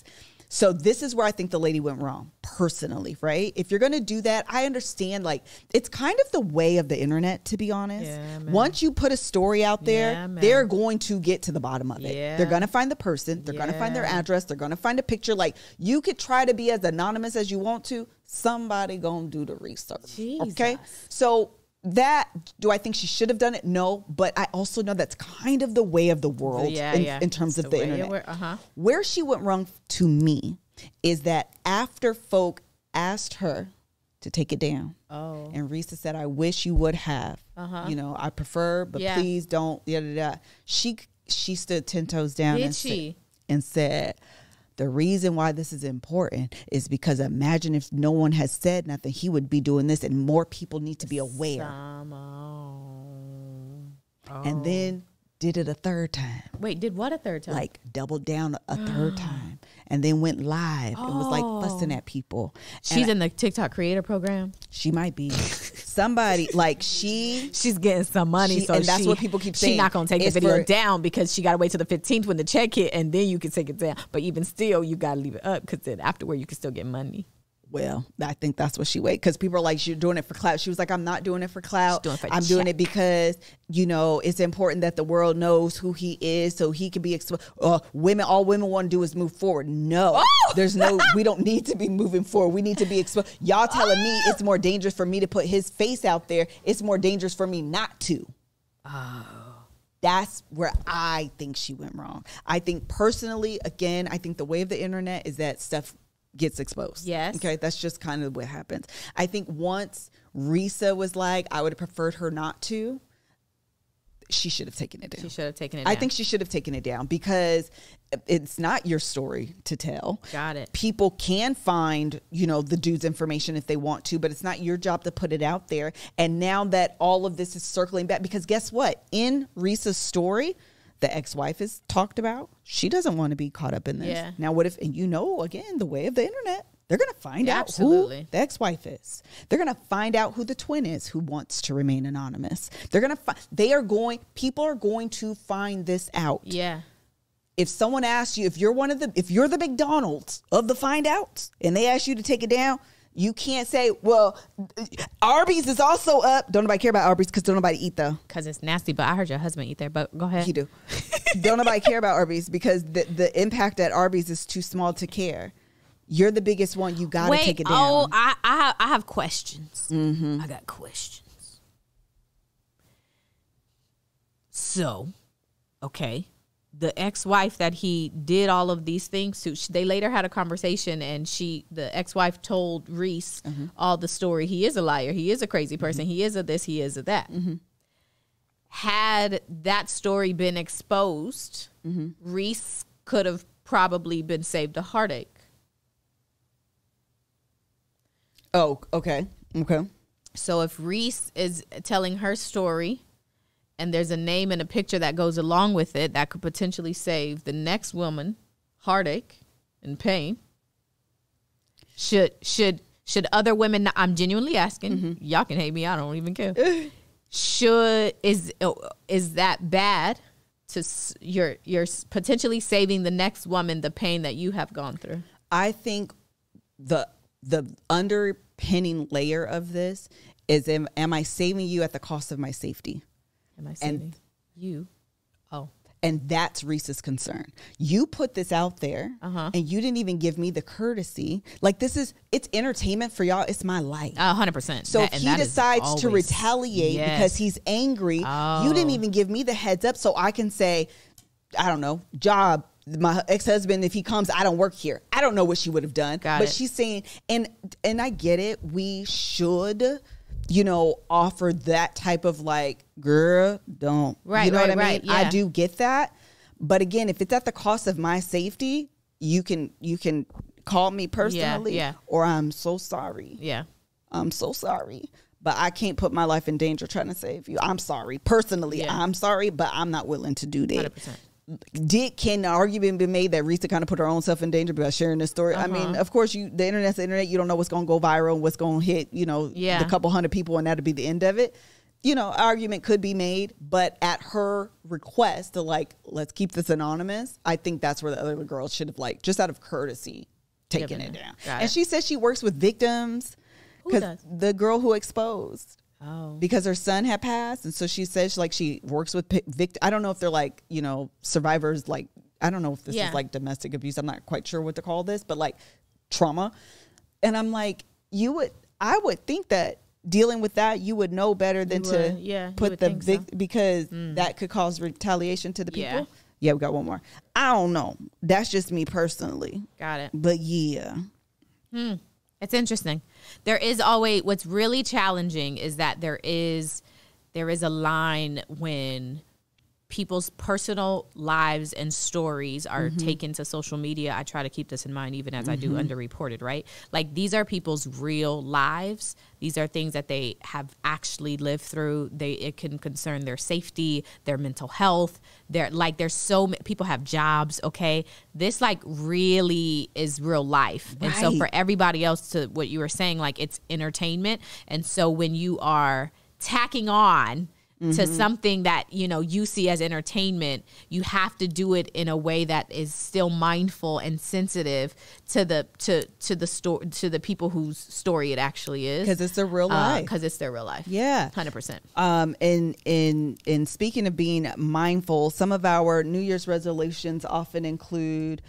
So this is where I think the lady went wrong personally, right? If you're going to do that, I understand, like, it's kind of the way of the internet, to be honest.
Yeah, man.
Once you put a story out there,
Yeah, man.
they're going to get to the bottom of it.
Yeah.
They're going to find the person. They're going to find their address. They're going to find a picture. Like, you could try to be as anonymous as you want to. Somebody going to do the research.
Jesus.
Okay? So that, do I think she should have done it? No. But I also know that's kind of the way of the world in terms
It's
of the
way
internet. Where she went wrong to me is that after folk asked her to take it down, and Risa said, I wish you would have, you know, I prefer, but please don't, she stood 10 toes down.
Did she?
And said, the reason why this is important is because imagine if no one has said nothing, he would be doing this and more people need to be aware. And then did it a third time.
Wait, did what a third time?
Like doubled down a third time and then went live and was like fussing at people.
She's in the TikTok creator program.
She might be somebody like she's
getting some money,
and that's what people keep saying.
She's not gonna take the video down because she got to wait till the 15th when the check hit, and then you can take it down. But even still, you got to leave it up because then afterward you can still get money.
Well, I think that's what she waited, because people are like, you're doing it for clout. She was like, I'm not doing it for clout. I'm doing it because, you know, it's important that the world knows who he is so he can be exposed. All women want to do is move forward. No, there's no, we don't need to be moving forward. We need to be exposed. Y'all telling me it's more dangerous for me to put his face out there. It's more dangerous for me not to. That's where I think she went wrong. I think personally, again, I think the way of the internet is that stuff gets exposed.
Yes.
Okay. That's just kind of what happens. I think once Risa was like, I would have preferred her not to, she should have taken it down.
She should have taken it down.
I think she should have taken it down because it's not your story to tell.
Got it.
People can find, you know, the dude's information if they want to, but it's not your job to put it out there. And now that all of this is circling back, because guess what? In Risa's story, the ex-wife is talked about. She doesn't want to be caught up in this.
Yeah.
Now, what if, and you know, again, the way of the internet, they're going to find out
Absolutely.
who the ex-wife is. They're going to find out who the twin is who wants to remain anonymous. People are going to find this out.
Yeah.
If someone asks you, if you're the McDonald's of the find outs and they ask you to take it down, you can't say, well, Arby's is also up. Don't nobody care about Arby's because don't nobody eat though.
Because it's nasty, but I heard your husband eat there, but go ahead.
He do. Don't nobody care about Arby's because the impact at Arby's is too small to care. You're the biggest one. You got to take it down.
Oh, I have questions. I got questions. So, okay. The ex-wife that he did all of these things to, they later had a conversation, and the ex-wife told Reese all the story. He is a liar. He is a crazy person. He is a this. He is a that. Had that story been exposed, Reese could have probably been saved a heartache.
Oh, okay. Okay.
So if Reese is telling her story and there's a name and a picture that goes along with it that could potentially save the next woman heartache and pain, should other women, I'm genuinely asking, y'all can hate me, I don't even care. Is that bad to you're potentially saving the next woman the pain that you have gone through?
I think the underpinning layer of this is, am I saving you at the cost of my safety?
Am I saving you? Oh.
And that's Reese's concern. You put this out there and you didn't even give me the courtesy. Like, it's entertainment for y'all. It's my life.
100%.
So if he decides to retaliate because he's angry, you didn't even give me the heads up so I can say, I don't know, job, my ex-husband, if he comes, I don't work here. I don't know what she would have done. But she's saying, and I get it. We should, you know, offer that type of like, girl, don't.
Right,
you know what I mean?
Yeah.
I do get that. But again, if it's at the cost of my safety, you can call me personally or I'm so sorry.
Yeah.
I'm so sorry. But I can't put my life in danger trying to save you. I'm sorry. Personally, I'm sorry, but I'm not willing to do that.
100%.
Can an argument be made that Risa kind of put her own self in danger by sharing this story? I mean, of course, the internet's the internet. You don't know what's going to go viral and what's going to hit, you know, the couple hundred people, and that'll be the end of it. You know, argument could be made, but at her request to like, let's keep this anonymous, I think that's where the other girls should have, like, just out of courtesy, taken it down. And she says she works with victims because the girl who exposed.
Oh.
Because her son had passed. And so she says she works with victims. I don't know if they're like, you know, survivors. Like, I don't know if this is like domestic abuse. I'm not quite sure what to call this, but like trauma. And I'm like, I would think that dealing with that, you would know better than to put the because that could cause retaliation to the people. Yeah, we got one more. I don't know. That's just me personally.
Got it.
But yeah.
It's interesting. There is always, what's really challenging is that there is a line when people's personal lives and stories are taken to social media. I try to keep this in mind even as I do underreported, right? Like, these are people's real lives. These are things that they have actually lived through. It can concern their safety, their mental health. There's so many people have jobs. Okay. This like really is real life. Right. And so for everybody else, to what you were saying, like, it's entertainment. And so when you are tacking on to something that, you know, you see as entertainment, you have to do it in a way that is still mindful and sensitive to the people whose story it actually is,
because it's their real life.
Because it's their real life.
Yeah,
100%.
In speaking of being mindful, some of our New Year's resolutions often include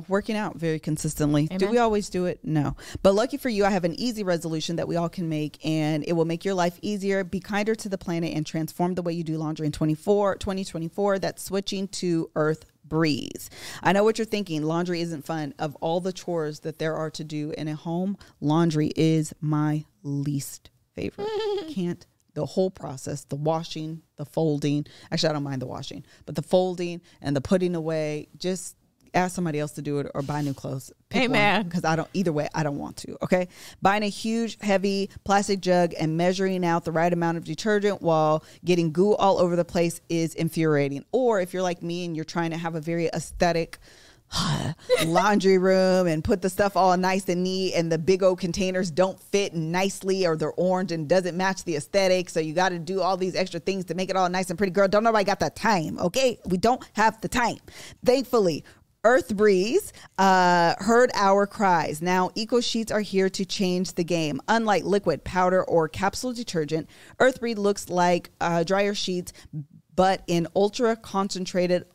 working out very consistently.
Amen.
Do we always do it? No. But lucky for you, I have an easy resolution that we all can make, and it will make your life easier, be kinder to the planet, and transform the way you do laundry in 2024. That's switching to Earth Breeze. I know what you're thinking. Laundry isn't fun. Of all the chores that there are to do in a home, laundry is my least favorite. Can't. The whole process, the washing, the folding. Actually, I don't mind the washing, but the folding and the putting away, just ask somebody else to do it or buy new clothes.
Amen.
Because I don't want to. Okay. Buying a huge, heavy plastic jug and measuring out the right amount of detergent while getting goo all over the place is infuriating. Or if you're like me and you're trying to have a very aesthetic laundry room and put the stuff all nice and neat, and the big old containers don't fit nicely, or they're orange and doesn't match the aesthetic, so you got to do all these extra things to make it all nice and pretty. Girl, don't nobody got the time. Okay. We don't have the time. Thankfully, Earth Breeze heard our cries. Now, Eco Sheets are here to change the game. Unlike liquid, powder, or capsule detergent, Earth Breeze looks like dryer sheets, but it's an ultra concentrated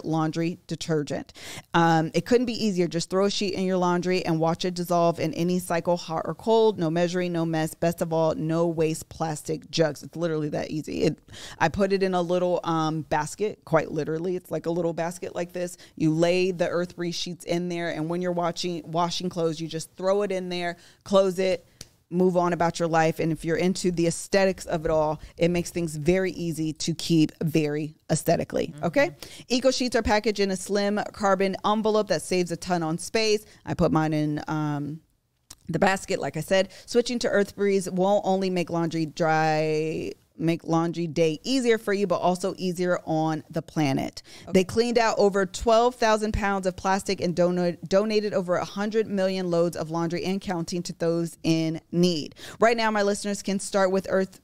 laundry detergent. It couldn't be easier. Just throw a sheet in your laundry and watch it dissolve in any cycle, hot or cold. No measuring, no mess. Best of all, no waste plastic jugs. It's literally that easy. I put it in a little basket, quite literally. It's like a little basket like this. You lay the Earth Breeze sheets in there, and when you're washing clothes, you just throw it in there, close it, move on about your life. And if you're into the aesthetics of it all, it makes things very easy to keep very aesthetically. Okay. Eco Sheets are packaged in a slim carbon envelope that saves a ton on space. I put mine in the basket. Like I said, switching to Earth Breeze won't only make laundry day easier for you, but also easier on the planet. Okay. They cleaned out over 12,000 pounds of plastic and donated over 100 million loads of laundry and counting to those in need. Right now, my listeners can start with Earth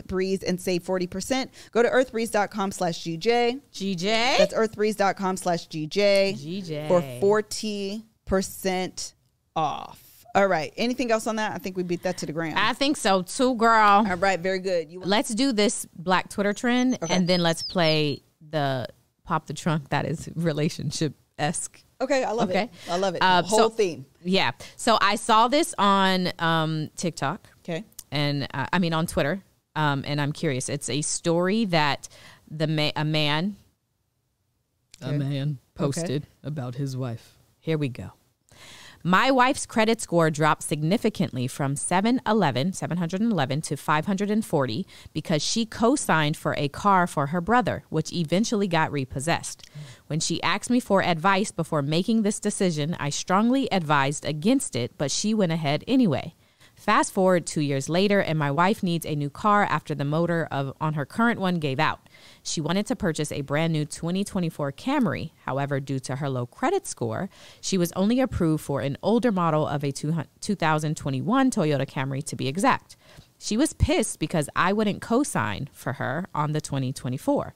Breeze and save 40%. Go to earthbreeze.com/GJ.
GJ.
That's earthbreeze.com/GJ.
GJ.
For 40% off. All right. Anything else on that? I think we beat that to the ground.
I think so too, girl.
All right. Very good.
Let's do this Black Twitter trend, okay, and then let's play the Pop the Trunk that is relationship-esque.
Okay. I love it. I love it. The whole theme.
Yeah. So I saw this on TikTok.
Okay.
And on Twitter. And I'm curious. It's a story that a man posted about his wife. Here we go. My wife's credit score dropped significantly from 711 to 540 because she co-signed for a car for her brother, which eventually got repossessed. When she asked me for advice before making this decision, I strongly advised against it, but she went ahead anyway. Fast forward 2 years later, and my wife needs a new car after the motor on her current one gave out. She wanted to purchase a brand new 2024 Camry. However, due to her low credit score, she was only approved for an older model of a 2021 Toyota Camry to be exact. She was pissed because I wouldn't co-sign for her on the 2024.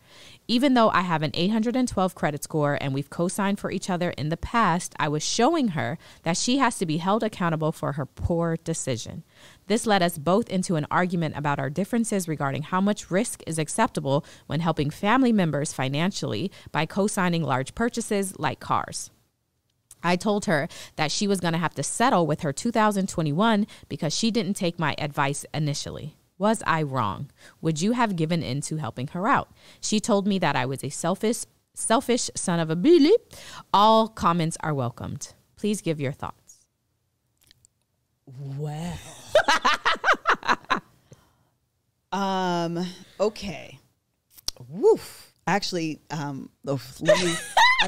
Even though I have an 812 credit score and we've co-signed for each other in the past, I was showing her that she has to be held accountable for her poor decision. This led us both into an argument about our differences regarding how much risk is acceptable when helping family members financially by co-signing large purchases like cars. I told her that she was going to have to settle with her 2021 because she didn't take my advice initially. Was I wrong? Would you have given in to helping her out? She told me that I was a selfish son of a bitch. All comments are welcomed. Please give your thoughts.
Wow. Okay. Woof. Actually, I'm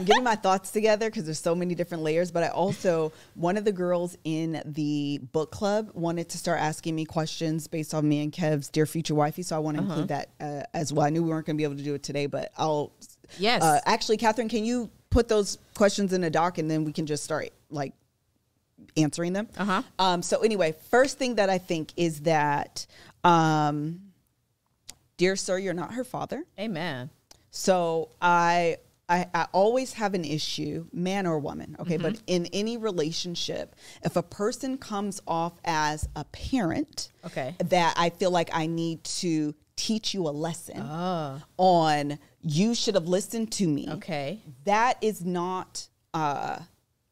getting my thoughts together because there's so many different layers. But I also, one of the girls in the book club wanted to start asking me questions based on me and Kev's Dear Future Wifey. So I want to include that as well. I knew we weren't going to be able to do it today, but I'll.
Yes.
Actually, Catherine, can you put those questions in a doc and then we can just start like answering them? So anyway, first thing that I think is that, dear sir, you're not her father.
Amen.
So I always have an issue, man or woman, okay? But in any relationship, if a person comes off as a parent,
okay, that
I feel like I need to teach you a lesson on you should have listened to me.
Okay.
That is not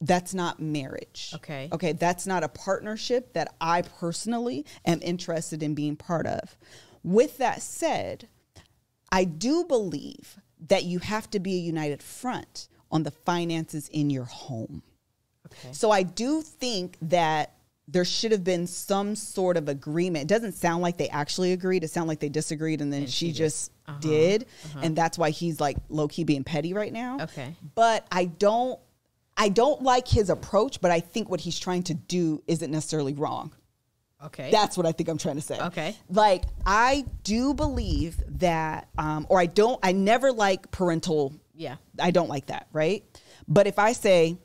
that's not marriage.
Okay.
Okay, that's not a partnership that I personally am interested in being part of. With that said, I do believe that you have to be a united front on the finances in your home. Okay. So I do think that there should have been some sort of agreement. It doesn't sound like they actually agreed. It sounded like they disagreed and then she just did. And that's why he's like low-key being petty right now.
Okay.
But I don't like his approach, but I think what he's trying to do isn't necessarily wrong.
Okay.
That's what I think I'm trying to say.
Okay.
Like, I do believe that, I never like parental.
Yeah.
I don't like that, right? But if I say,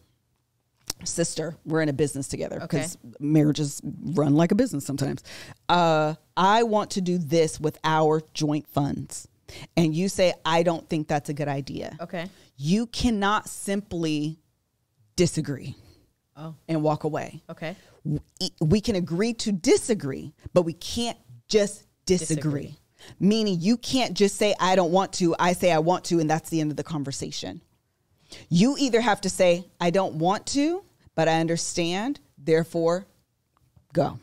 sister, we're in a business together because marriages run like a business sometimes. I want to do this with our joint funds. And you say, I don't think that's a good idea.
Okay.
You cannot simply disagree and walk away.
Okay.
We can agree to disagree, but we can't just disagree. Meaning you can't just say, I don't want to. I say I want to, and that's the end of the conversation. You either have to say, I don't want to, but I understand, therefore go.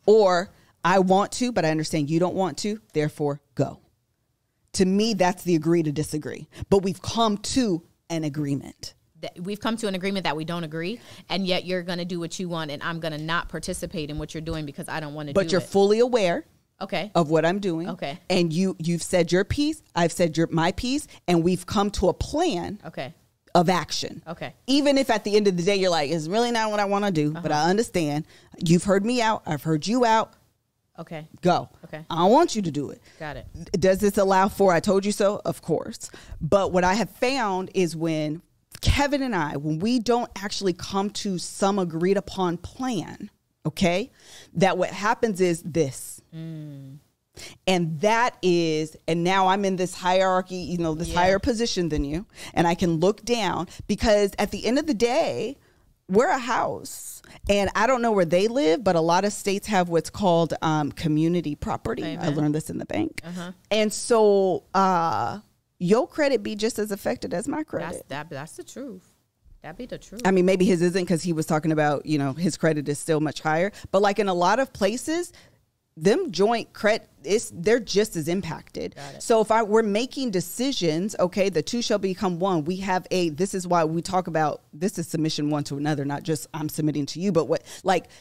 Or I want to, but I understand you don't want to, therefore go. To me, that's the agree to disagree. But we've come to an agreement.
We've come to an agreement that we don't agree, and yet you're going to do what you want, and I'm going to not participate in what you're doing because I don't want to do it.
But you're fully aware of what I'm doing.
Okay.
And you've said your piece, I've said my piece, and we've come to a plan of action. Okay. Even if at the end of the day you're like, it's really not what I want to do, but I understand. You've heard me out. I've heard you out.
Okay.
Go.
Okay.
I don't want you to do it.
Got it.
Does this allow for I told you so? Of course. But what I have found is when Kevin and I, when we don't actually come to some agreed upon plan, okay, that what happens is this. And that is, and now I'm in this hierarchy, this higher position than you, and I can look down because at the end of the day, we're a house. And I don't know where they live, but a lot of states have what's called community property. Amen. I learned this in the bank. And so your credit be just as affected as my credit.
That's the truth. That'd be the truth.
I mean, maybe his isn't because he was talking about, his credit is still much higher. But like in a lot of places, them joint credit, they're just as impacted. So if we're making decisions, okay, the two shall become one. We have this is why we talk about, this is submission one to another, not just I'm submitting to you, but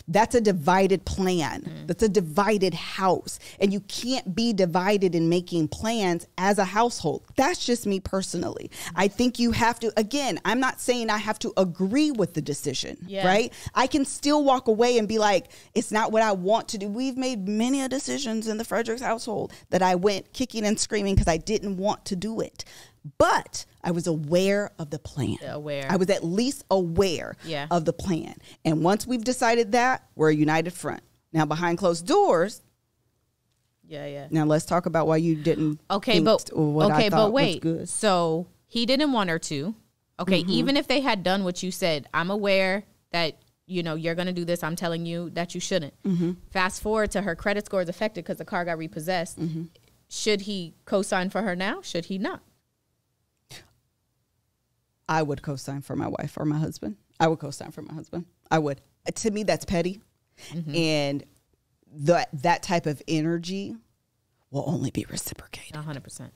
that's a divided plan. That's a divided house. And you can't be divided in making plans as a household. That's just me personally. I think you have to, again, I'm not saying I have to agree with the decision, right? I can still walk away and be like, it's not what I want to do. We've made many decisions in the Frederick's household that I went kicking and screaming because I didn't want to do it. But I was aware of the plan. I was at least aware of the plan. And once we've decided that, we're a united front. Now, behind closed doors. Now, let's talk about why you didn't think what I thought was good.
So he didn't want her to. Okay, even if they had done what you said, I'm aware that you're going to do this. I'm telling you that you shouldn't. Fast forward to her credit score is affected because the car got repossessed. Should he co-sign for her now? Should he not?
I would co-sign for my wife or my husband. I would co-sign for my husband. I would. To me, that's petty. And that type of energy will only be reciprocated.
100%.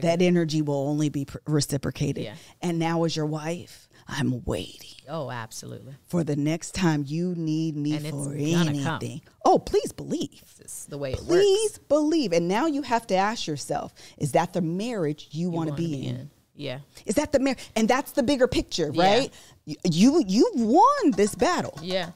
That energy will only be reciprocated. And now as your wife, I'm waiting.
Oh, absolutely.
For the next time you need me
And it's
for
gonna come.
anything. Oh, please believe.
It's the way it works.
Please believe. And now you have to ask yourself, is that the marriage you want to be in?
Yeah.
Is that the marriage? And that's the bigger picture,
Yeah.
right? You've won this battle.
Yeah.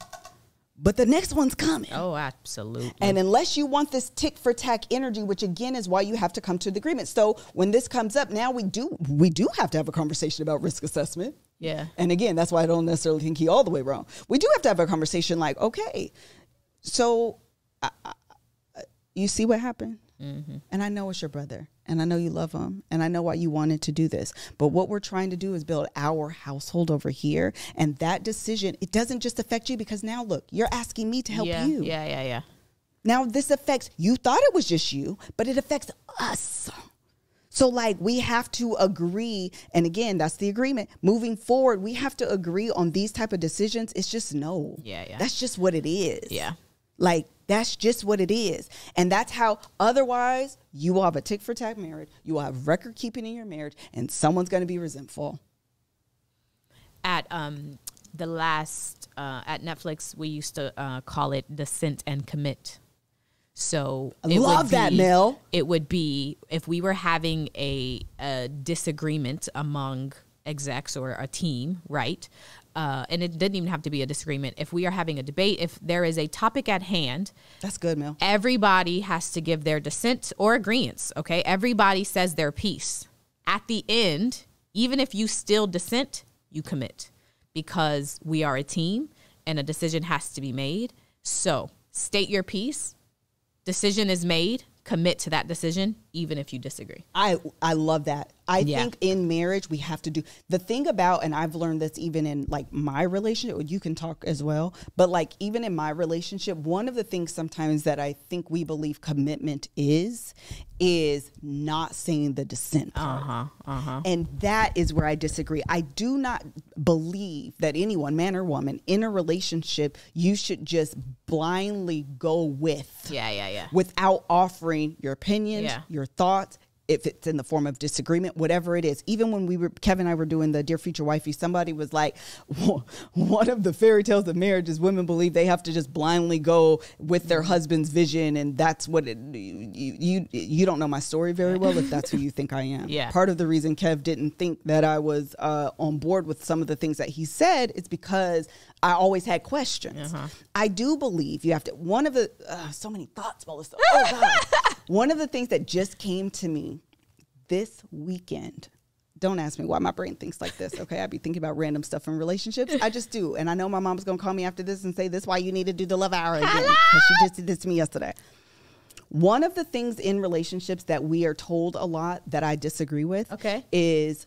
But the next one's coming.
Oh, absolutely.
And unless you want this tick for tack energy, which again is why you have to come to the agreement. So when this comes up, now we do have to have a conversation about risk assessment.
Yeah.
And again, that's why I don't necessarily think he all the way wrong. We do have to have a conversation like, okay, so you see what happened? Mm-hmm. And I know it's your brother, and I know you love him, and I know why you wanted to do this. But what we're trying to do is build our household over here. And that decision, it doesn't just affect you, because now look, you're asking me to help you.
Yeah.
Now this affects, you thought it was just you, but it affects us. So like we have to agree. And again, that's the agreement. Moving forward, we have to agree on these type of decisions. It's just no.
Yeah.
That's just what it is.
Yeah.
Like, that's just what it is. And that's how, otherwise, you will have a tick for tack marriage. You will have record keeping in your marriage, and someone's going to be resentful.
At the last, at Netflix, we used to call it Dissent and Commit. So
I love that, Mel.
It would be if we were having a disagreement among execs or a team, right? And it didn't even have to be a disagreement. If we are having a debate, if there is a topic at hand,
that's good, Mel.
Everybody has to give their dissent or agreeance. Okay, everybody says their piece. At the end, even if you still dissent, you commit, because we are a team and a decision has to be made. So state your piece. Decision is made. Commit to that decision, even if you disagree.
I love that. I think in marriage, we have to do the thing about, and I've learned this even in like my relationship, you can talk as well, but like even in my relationship, one of the things sometimes that I think we believe commitment is not saying the dissent part. And that is where I disagree. I do not believe that anyone, man or woman, in a relationship, you should just blindly go with. Without offering your opinions, your thoughts, if it's in the form of disagreement, whatever it is. Even when Kevin and I were doing the Dear Future Wifey, somebody was like, one of the fairy tales of marriage is women believe they have to just blindly go with their husband's vision. And that's what you don't know my story very well if that's who you think I am. Part of the reason Kev didn't think that I was on board with some of the things that he said is because I always had questions. I do believe you have to, one of the, so many thoughts, Melissa. Oh God. One of the things that just came to me this weekend, don't ask me why my brain thinks like this, okay? I be thinking about random stuff in relationships. I just do. And I know my mom's going to call me after this and say, this is why you need to do the love hour again. Because she just did this to me yesterday. One of the things in relationships that we are told a lot that I disagree with is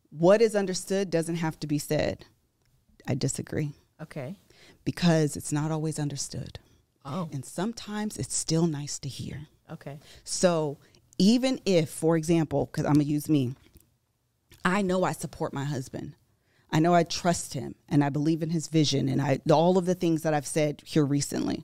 what is understood doesn't have to be said. I disagree.
Okay.
Because it's not always understood.
Oh.
And sometimes it's still nice to hear.
Okay. So
even if, for example, because I'm going to use me, I know I support my husband. I know I trust him and I believe in his vision and all of the things that I've said here recently.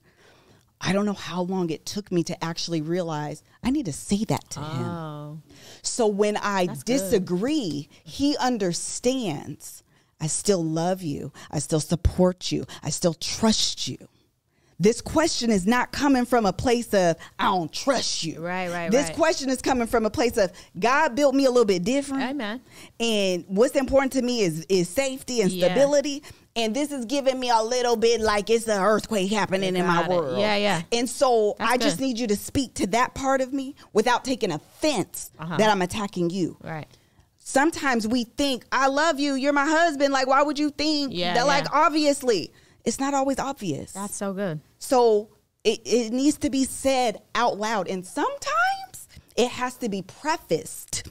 I don't know how long it took me to actually realize I need to say that to him. So when I disagree, he understands I still love you. I still support you. I still trust you. This question is not coming from a place of, I don't trust you. This question is coming from a place of, God built me a little bit different.
Amen.
And what's important to me is safety and stability. And this is giving me a little bit like it's an earthquake happening in my world. And so I just need you to speak to that part of me without taking offense that I'm attacking you. Sometimes we think, I love you. You're my husband. Like, why would you think that? Like, obviously. It's not always obvious.
That's so good.
So it needs to be said out loud. And sometimes it has to be prefaced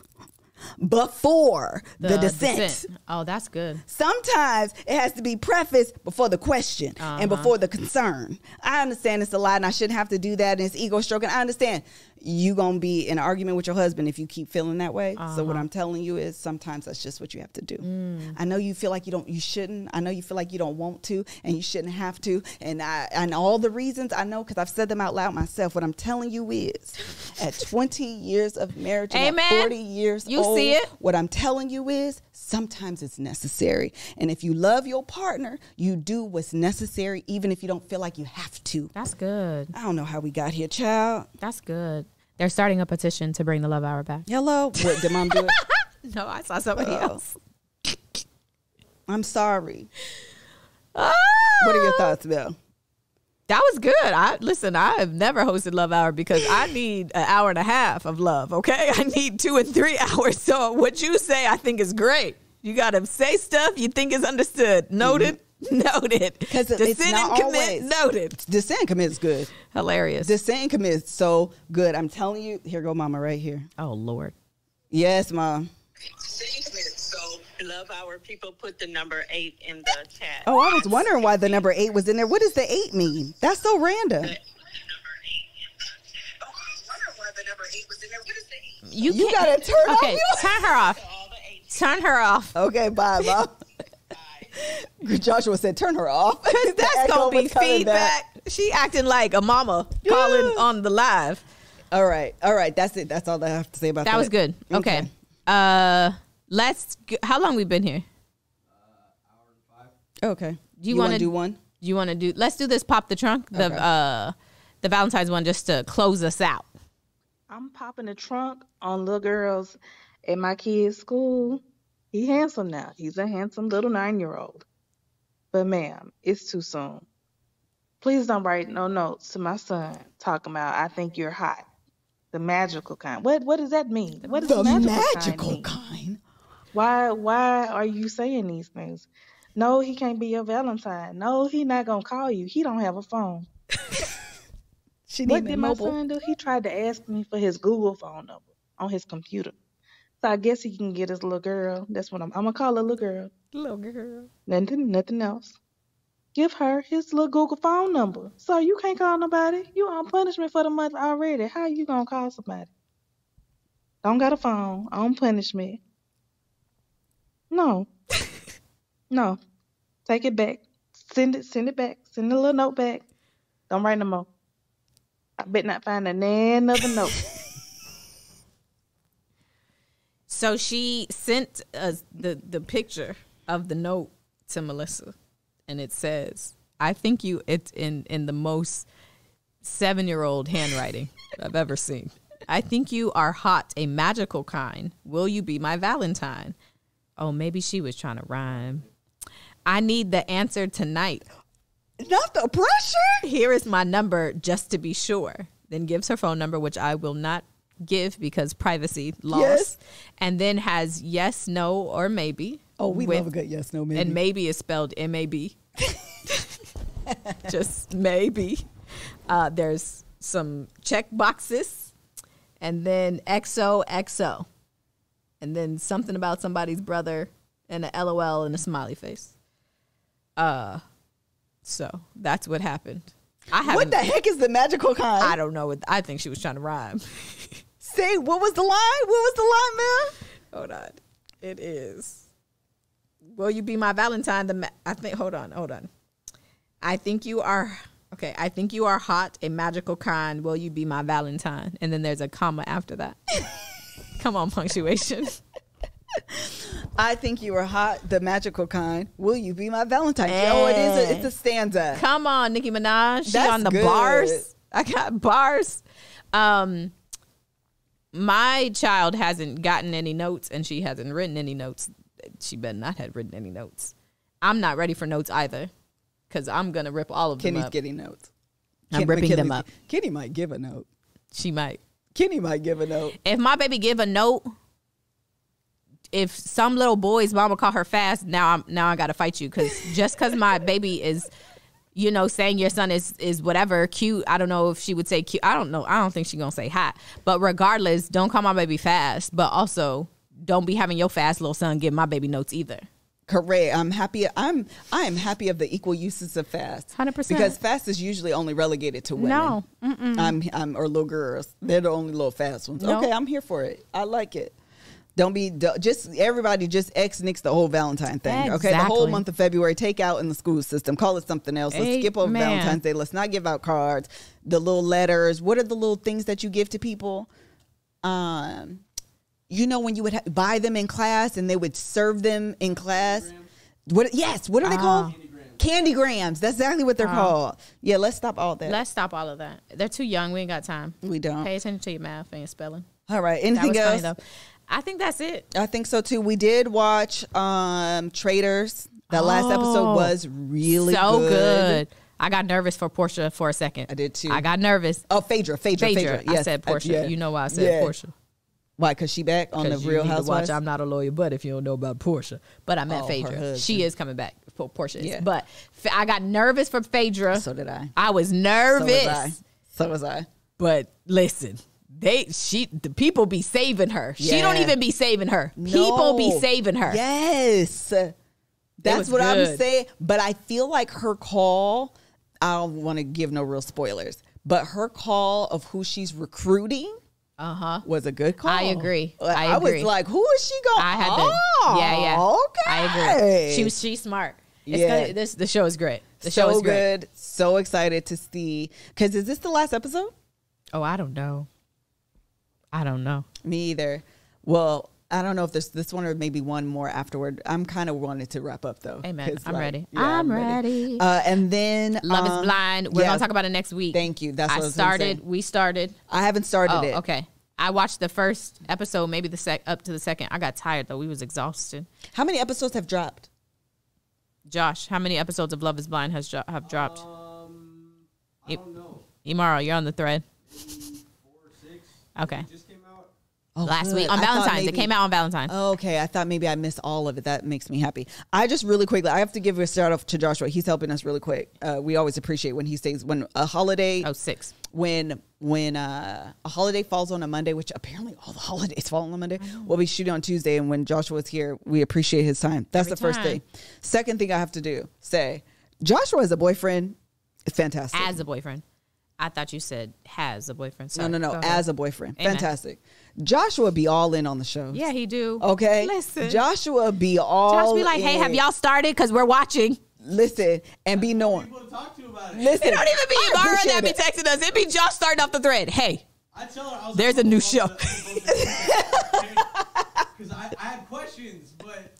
before the dissent.
Oh, that's good.
Sometimes it has to be prefaced before the question and before the concern. I understand it's a lot and I shouldn't have to do that and it's ego stroking. I understand. you gonna be in an argument with your husband if you keep feeling that way. So what I'm telling you is sometimes that's just what you have to do. I know you feel like you shouldn't. I know you feel like you don't want to and you shouldn't have to. And all the reasons I know, because I've said them out loud myself. What I'm telling you is at 20 years of marriage and at 40 years old,
see it?
What I'm telling you is sometimes it's necessary. And if you love your partner, you do what's necessary, even if you don't feel like you have to.
That's good.
I don't know how we got here, child.
That's good. They're starting a petition to bring the love hour back.
Hello? What, did mom do it?
No, I saw somebody else.
I'm sorry. What are your thoughts, Bill?
That was good. I have never hosted Love Hour because I need an hour and a half of love, okay? I need 2 and 3 hours. So what you say, I think is great. You got to say stuff you think is understood. Noted. Noted.
Because it's not always.
Noted.
Descend and commit is good.
Hilarious.
Descend and commit is so good. I'm telling you. Here go mama right here.
Oh, Lord.
Yes, mom.
So Love Hour people put the number 8 in the chat.
Oh, I was wondering why the number 8 was in there. What does the 8 mean? That's so random. You gotta turn off.
Turn her off. Turn her off.
Okay, bye, mom. Joshua said, "Turn her off."
That's gonna be feedback. She acting like a mama calling on the live.
All right. That's it. That's all I have to say about that.
That was good. Okay. How long we been here?
Hour and 5.
Okay.
You want to
do one?
You want to do? Let's do this. Pop the trunk. The Valentine's one, just to close us out.
I'm popping the trunk on little girls at my kid's school. He handsome now. He's a handsome little 9-year-old. But ma'am, it's too soon. Please don't write no notes to my son talking about I think you're hot. The magical kind. What does that mean? What does the magical kind mean? Why are you saying these things? No, he can't be your Valentine. No, he not gonna call you. He don't have a phone. What did my son do? He tried to ask me for his Google phone number on his computer. So I guess he can get his little girl. That's what I'm gonna call her little girl.
Little girl.
Nothing else. Give her his little Google phone number. So you can't call nobody. You on punishment for the month already. How you gonna call somebody? Don't got a phone. On punishment. No. No. Take it back. Send it back. Send a little note back. Don't write no more. I bet not find another note.
So she sent us the picture of the note to Melissa, and it says, "I think you." It's in the most 7-year-old handwriting I've ever seen. "I think you are hot, a magical kind. Will you be my Valentine?" Oh, maybe she was trying to rhyme. "I need the answer tonight.
Not the pressure.
Here is my number just to be sure." Then gives her phone number, which I will not give because privacy laws.
Yes.
And then has yes, no, or maybe.
Oh, we love a good yes, no, maybe.
And maybe is spelled M-A-B. Just maybe. There's some check boxes. And then XOXO. And then something about somebody's brother and a LOL and a smiley face. So that's what happened.
What the heck is the magical kind?
I don't know. I think she was trying to rhyme.
Say, what was the line? What was the line, man?
Hold on. It is. Will you be my Valentine? Hold on. I think you are. Okay. I think you are hot, a magical kind. Will you be my Valentine? And then there's a comma after that. Come on, punctuation.
I think you are hot, the magical kind. Will you be my Valentine? Oh, it is. It's a stanza.
Come on, Nicki Minaj. She
That's
on the
good.
bars. I got bars. My child hasn't gotten any notes, and she hasn't written any notes. She better not have written any notes. I'm not ready for notes either, because I'm gonna rip all of them
Kenny's
up.
getting notes.
I'm ripping them up.
Kenny might give a note.
She might.
Kenny might give a note.
If my baby give a note, if some little boy's mama call her fast, now I gotta fight you, because my baby is, saying your son is whatever cute. I don't know if she would say cute. I don't know. I don't think she's gonna say hot. But regardless, don't call my baby fast. But also, don't be having your fast little son give my baby notes either.
Correct. I am happy of the equal uses of fast.
100%.
Because fast is usually only relegated to women.
No.
I'm or little girls. They're the only little fast ones.
Nope.
Okay, I'm here for it. I like it. Just everybody just ex-nix the whole Valentine thing. Okay, the whole
Exactly.
month of February, take out in the school system. Call it something else. Let's skip over
Amen.
Valentine's Day. Let's not give out cards. The little letters. What are the little things that you give to people? You know, when you would buy them in class and they would serve them in class. What are they called? Candygrams. That's exactly what they're called. Yeah, let's stop all that.
Let's stop all of that. They're too young. We ain't got time.
We don't.
Pay attention to your math and your spelling.
All right.
That
Anything
was
else?
funny, though. I think that's it.
I think so too. We did watch Traders. That last episode was really
so good. I got nervous for Portia for a second.
I did too.
I got nervous.
Oh, Phaedra.
Yes.
Yes.
I said Portia.
Yeah.
You know why I said Portia.
Why? Because she back on the
'Cause you
Real
need to
Housewives?
watch I'm Not a Lawyer, but if you don't know about Portia. But I meant
Oh, her
Phaedra.
husband.
She is coming back. Portia is.
Yeah.
But I got nervous for Phaedra.
So did I.
I was nervous.
So was I.
But listen, the people be saving her. She don't
Yeah.
even be saving her. People be saving her.
Yes. That's
was
what I'm
good.
saying. But I feel like her call, I don't want to give no real spoilers, but her call of who she's recruiting was a good call.
I agree.
I was like, who is she going?
I had that. Yeah.
Okay.
I agree. She's smart.
Yeah.
The show is great. The show
So
is great.
good. So excited to see. Because is this the last episode?
Oh, I don't know.
Me either. Well, I don't know if there's this one or maybe one more afterward. I'm kind of wanting to wrap up though.
Amen.
'Cause,
I'm ready.
yeah,
I'm ready.
And then
Love is Blind. We're gonna talk about it next week.
Thank you. That's what I was gonna say.
We started.
I haven't started it.
Okay. I watched the first episode, maybe up to the second. I got tired though. We was exhausted.
How many episodes have dropped?
Josh, how many episodes of Love is Blind have dropped?
I don't know.
Imara, you're on the thread.
4 or 6.
Okay.
It just came out.
Last
good.
week on
I thought
Valentine's. It
maybe-
came out on Valentine's.
Okay, I thought maybe I missed all of it. That makes me happy. I just really quickly, I have to give a shout out to Joshua. He's helping us really quick. We always appreciate when he stays, when a holiday,
6.
when a holiday falls on a Monday, which apparently all the holidays fall on a Monday, we'll be shooting on Tuesday. And when Joshua's here, we appreciate his time. That's
Every
the first
time.
thing. Second thing I have to say, Joshua as a boyfriend is fantastic.
As a boyfriend. I thought you said has a boyfriend. Sorry.
No.
Go ahead.
As a boyfriend.
Amen.
Fantastic. Joshua be all in on the show.
Yeah, he do.
Okay.
Listen.
Joshua be all
Josh be like, hey,
in.
have y'all started? Because we're watching.
Listen and be knowing.
People to talk to about it.
Listen.
It don't even be
I
Imara
appreciate
that be
it.
texting us. It be Josh starting off the thread. Hey,
I tell her I was
There's
like,
a new
oh,
show.
Because I had questions, but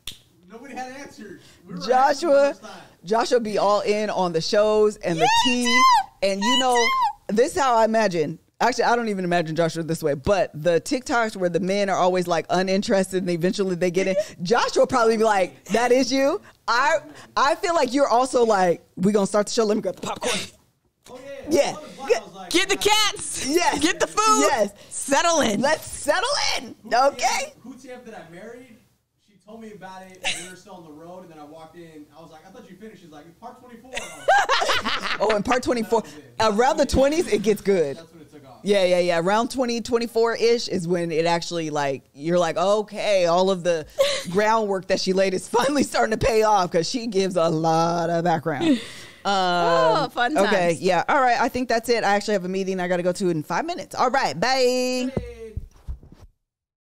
nobody had answers. We were
Joshua be all in on the shows and the tea. And you know, this is how I imagine. Actually, I don't even imagine Joshua this way, but the TikToks where the men are always like uninterested and eventually they get in, Joshua will probably be like, that is you. I feel like you're also like, we gonna start the show, let me grab the popcorn.
Oh,
Yeah.
I was like,
get the cats.
Yes.
Get the food.
Yes.
Settle in.
Let's settle in. Okay.
Kutiev that I married, she told me about it when we were still on the road, and then I walked in. I was like, I thought you finished. She's like, it's part 24. I was like,
Oh, and part 24. Around the 20s, it gets good.
that's when it took off.
Yeah. Around 24-ish is when it actually like, you're like, okay, all of the groundwork that she laid is finally starting to pay off because she gives a lot of background.
Oh, fun times.
Okay, yeah. All right, I think that's it. I actually have a meeting I got to go to in 5 minutes. All right, bye.
Hey.